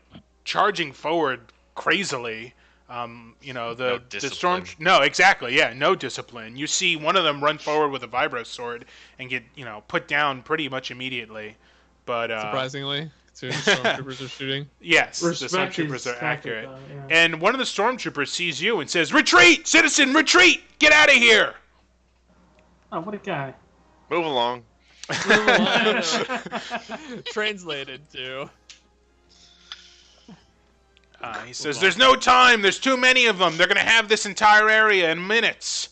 charging forward crazily. The storm. discipline. No, exactly. Yeah, no discipline. You see one of them run forward with a vibro sword and get put down pretty much immediately. But Surprisingly, considering the stormtroopers are shooting. yes, Respect the his stormtroopers are tactic, accurate. though, yeah. And one of the stormtroopers sees you and says, "Retreat, citizen! Retreat! Get out of here!" Oh, what a guy. Move along. Translated to. He says, "There's no time. There's too many of them. They're gonna have this entire area in minutes."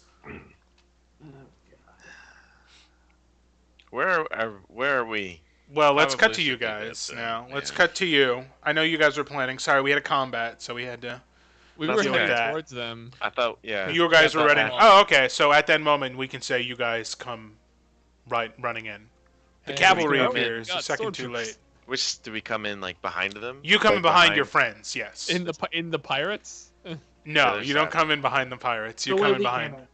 Where are we? Well, let's cut Probably to you should do that guys then, now. Let's yeah. cut to you. I know you guys were planning. Sorry, we had a combat, so we had to. We That's were okay. heading That. towards them. I thought, yeah. You guys Yeah, were that ready. one. Oh, okay. So at that moment, we can say you guys come running in. The And cavalry we go in. appears a Got second too stormtroopers. late. Which do we come in like behind them? You come in Like, behind your friends, yes. In the pirates. No, other you don't side. come in behind the pirates. You The way come in we behind. came in.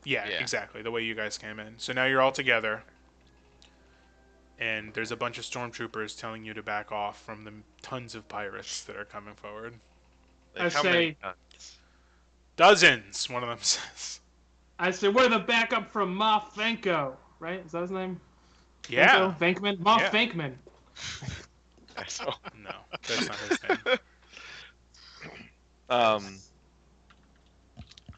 Yeah, Yeah. exactly. The way you guys came in. So now you're all together. And there's a bunch of stormtroopers telling you to back off from the tons of pirates that are coming forward. Like, I how say- many? Dozens, one of them says. I said we're the backup from Moff Vanko, right? Is that his name? Yeah. Vanko? Vankman? Moff Yeah. Vankman. So, No, that's not his name.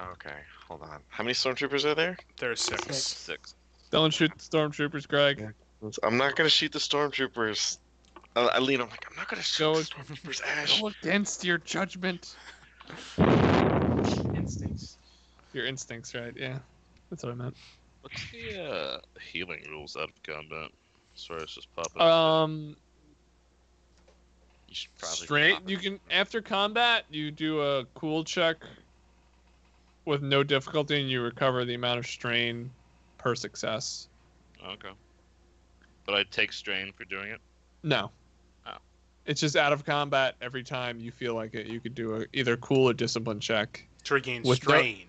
Okay, hold on. How many stormtroopers are there? There's 6. 6. Don't shoot the stormtroopers, Greg. I'm not gonna shoot the stormtroopers. I lean. I'm like, I'm not gonna shoot Go- the stormtroopers, Ash. Go against your judgment. Instincts. Your instincts, right? Yeah, that's what I meant. What's the healing rules out of combat? Sorry, it's just popping. You should probably Straight. pop it. You can after combat, you do a cool check with no difficulty, and you recover the amount of strain per success. Okay. But I take strain for doing it. No. Oh. It's just out of combat. Every time you feel like it, you could do a either cool or discipline check. To regain With no- strain.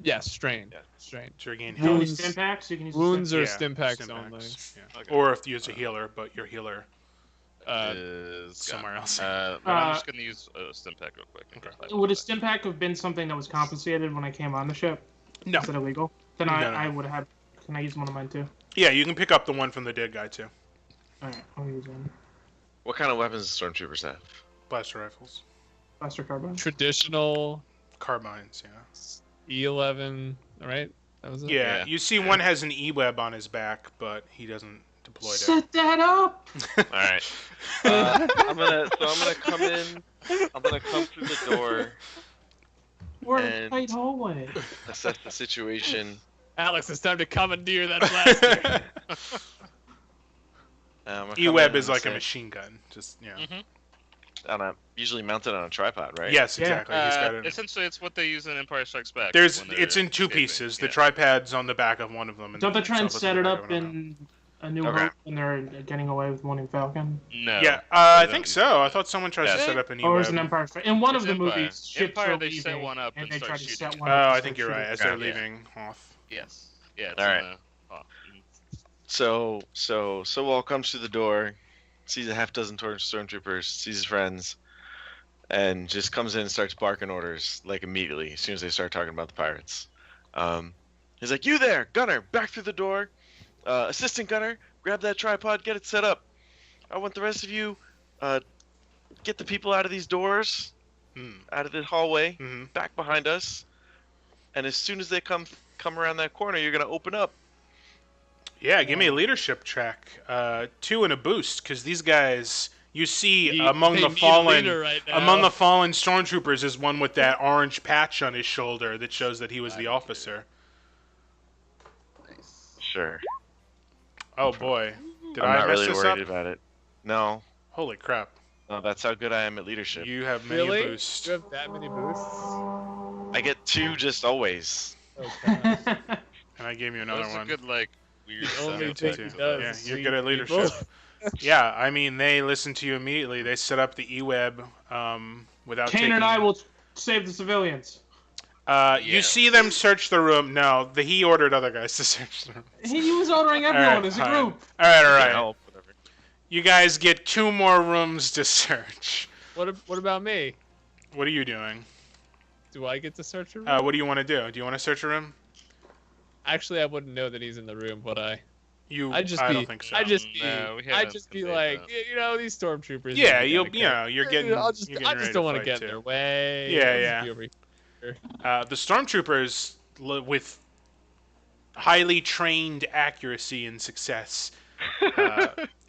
Yes, strain. Yeah. Strain. To regain Do you health. need Wounds- stim packs? You can use the Wounds stim- or Yeah, stim packs stim only. packs, yeah. Okay. Or if you use a healer, but your healer Is somewhere else. Well, I'm just gonna use a stim pack real quick. and Okay. just have Would a it. stim pack have been something that was compensated when I came on the ship? No. Is that illegal? Then No, I, no. I would have. Can I use one of mine too? Yeah, you can pick up the one from the dead guy too. Alright, I'll use one. What kind of weapons do stormtroopers have? Blaster rifles. Blaster carbine. Traditional Carbines, yeah. E11. All right. That was it. Yeah, Yeah. you see one has an E-web on his back, but he doesn't deploy it. Set that up! All right. I'm gonna come in. I'm gonna come through the door, We're in a And- tight hallway. assess the situation. Alex, it's time to commandeer that blaster. I'm gonna come E-web in is and like a say- machine gun. Just, yeah. usually mounted on a tripod, right? Yes, Yeah. exactly. He's got it. Essentially, it's what they use in Empire Strikes Back. There's, when they're it's in two escaping. pieces. The Yeah. tripod's on the back of one of them. And Don't they try and itself is set on it the back up of another. in A New Okay. Hope when they're getting away with Millennium Falcon? No. Yeah, they I don't think use so. it. I thought someone tries to Yeah. set up an Or is E-web. an Empire? In one It's of the Empire. movies, ships Empire, are they set leaving, one up and and they start try to shooting set each one Oh, up. and I start think you're shooting. right. As Okay. they're Yeah. leaving Hoth. Yes. Yeah. It's All in right. the- oh, So Wall comes through the door, sees a half dozen stormtroopers, sees his friends, and just comes in and starts barking orders like immediately as soon as they start talking about the pirates. He's like, "You there, gunner, back through the door. Assistant gunner, grab that tripod, get it set up. I want the rest of you, get the people out of these doors, Hmm. out of the hallway, hmm back behind us. And as soon as they come around that corner, you're gonna open up." Yeah, give me a leadership check. 2 and a boost, because these guys, you see He- among they the need a fallen, leader right now. among the fallen stormtroopers is one with that orange patch on his shoulder that shows that he was the officer. Sure. Oh boy, did I'm I not mess really this worried up? about it. No, Holy crap! that's how good I am at leadership. You have many Really? a boost. You have that many boosts? I get 2 just always. Okay. And I gave you That another was a one. good weird. The only Two, thing he two. does Yeah, is you're see good at people. leadership. Yeah, I mean, they listen to you immediately. They set up the E-web without Kane taking... and I will save the civilians. Yeah. You see them search the room. No, he ordered other guys to search the room. He was ordering everyone as a all right. group. All right, all Yeah, right. help, whatever. You guys get 2 more rooms to search. What about me? What are you doing? Do I get to search a room? What do you want to do? Do you want to search a room? Actually, I wouldn't know that he's in the room, would I? I don't think so. I'd just No, we I'd haven't just be conveyed like, that. you know, these stormtroopers. Yeah, are you'll, gonna you know, you're getting. I just you're getting ready don't want to fight, get in too. their way. Yeah, I'll just yeah. be over here. The stormtroopers, with highly trained accuracy and success.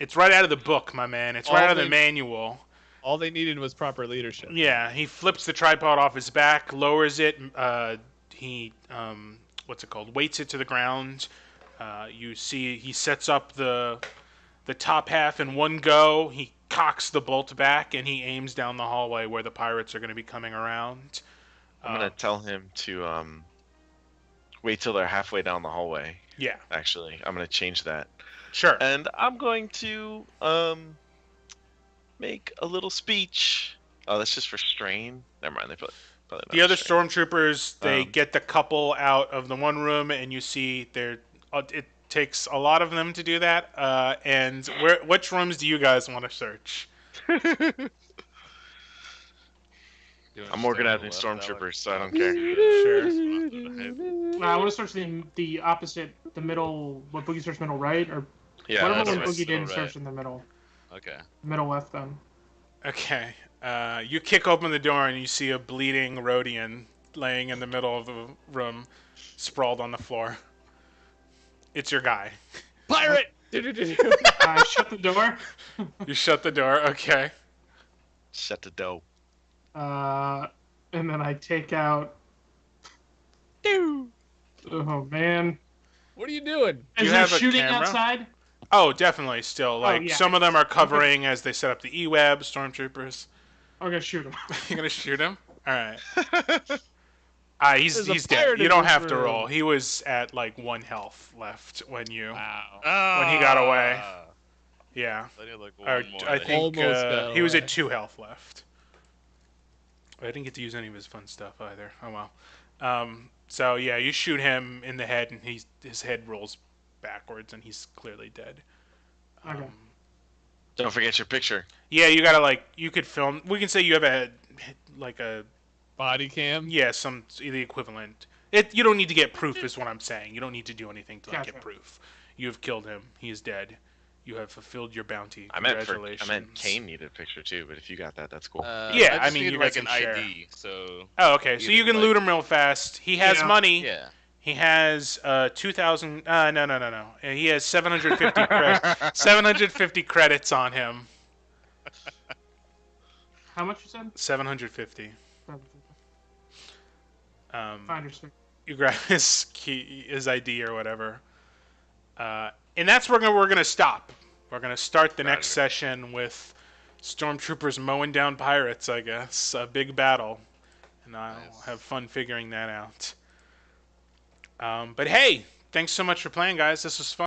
It's right out of the book, my man. It's right All out of the they- manual. All they needed was proper leadership. Yeah, he flips the tripod off his back, lowers it. He, what's it called? Weights it to the ground. You see he sets up the top half in one go. He cocks the bolt back and he aims down the hallway where the pirates are going to be coming around. I'm gonna tell him to wait till they're halfway down the hallway. Yeah, Actually, I'm gonna change that, sure. and I'm going to make a little speech. Oh, that's just for strain. Never mind. They probably not The other strain. stormtroopers, they get the couple out of the one room, and you see they're. It takes a lot of them to do that. And which rooms do you guys want to search? I'm organizing stormtroopers, so I don't care. Sure. I want to search the opposite, the middle. What Boogie searched middle right, or Yeah, whatever that's one right. Boogie didn't Right. search in the middle, Okay. middle left then. Okay. You kick open the door and you see a bleeding Rhodian laying in the middle of the room, sprawled on the floor. It's your guy. Pirate! I shut the door. You shut the door. Okay. Shut the door. And then I take out. Oh man! What are you doing? Do you Is there have a shooting camera? outside? Oh, definitely. Still, like yeah. some of them are covering as they set up the E-web stormtroopers. I'm gonna shoot him. You're gonna shoot him. All right. He's There's a dead. pirate You in don't this have to room. roll. He was at like 1 health left when you. Wow. When he got away. Yeah. I need like Or, one more. I think Almost got he was away. at 2 health left. I didn't get to use any of his fun stuff either. Oh well. So yeah, you shoot him in the head, and his head rolls backwards, and he's clearly dead. Okay. Don't forget your picture. Yeah, you gotta you could film. We can say you have a Body cam? some the equivalent. You don't need to get proof, is what I'm saying. You don't need to do anything to get Gotcha. proof. You have killed him. He is dead. You have fulfilled your bounty. I meant Congratulations. Kane needed a picture too, but if you got that, that's cool. Yeah, I I mean, need you like guys an can share. ID. So Oh, okay. So Either you can like- loot him real fast. He has Yeah. money. yeah. He has 2,000. No. He has 750 750 credits on him. How much you said? 750. Finder stick. You grab his key, his ID or whatever, and that's where we're gonna stop. We're gonna start the next Roger. session with stormtroopers mowing down pirates. I guess a big battle, and I'll Nice. have fun figuring that out. But hey, thanks so much for playing, guys. This was fun.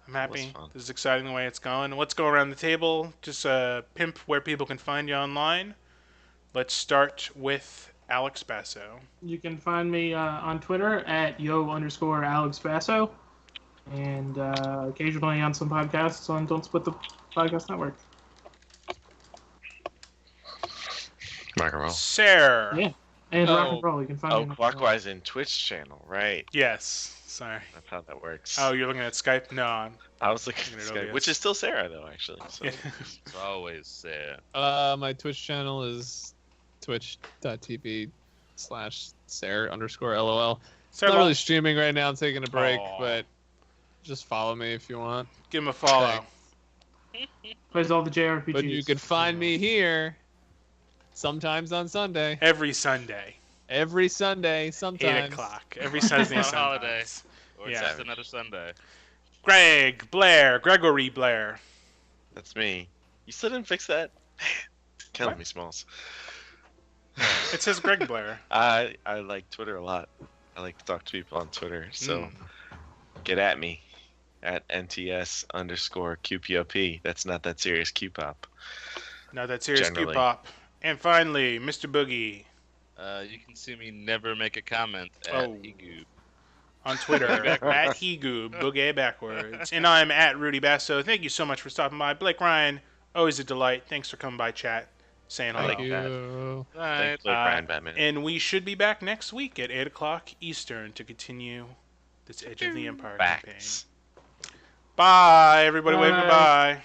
I'm happy. fun. This is exciting the way it's going. Let's go around the table. Just pimp where people can find you online. Let's start with Alex Basso. You can find me on Twitter at @yo_Alex Basso, and occasionally on some podcasts on Don't Split the Podcast Network. Rock and roll. Sarah. Yeah. And rock Oh. and roll. You can find Oh, me. on- Clockwise in Twitch channel, right? Yes. Sorry. That's how that works. Oh, you're looking at Skype? No. I was looking Looking at at Skype, OBS. which is still Sarah though, actually. So. It's always Sarah. My Twitch channel is twitch.tv/Sarah_LOL. Sarah, Not really streaming right now. I'm taking a break, Aw. but just follow me if you want. give him a follow. Plays all the JRPGs. But you can find me here sometimes on Sunday. Every Sunday, Every Sunday, 8 sometimes. o'clock. Every Sunday, On sometimes. holiday. Or Yeah. just another Sunday. Gregory Blair. That's me. You still didn't fix that? Killing What? me, Smalls. It says Greg Blair. I like Twitter a lot. I like to talk to people on Twitter. So get at me at NTS_QPOP. That's not that serious QPOP. No, that's serious Generally. Q-pop. And finally, Mr. Boogie You can see me never make a comment at Oh. Egoob. on Twitter at Hegoob, Boogie backwards. And I'm at Rudy Basso. Thank you so much for stopping by. Blake Ryan, always a delight. Thanks for coming by, chat. Saying hello. Thank like that. you. Alright. Thanks, Blake Ryan Batman. And we should be back next week at 8 o'clock Eastern to continue this Edge of the Empire campaign. Facts. Bye, everybody. Wave Bye. goodbye.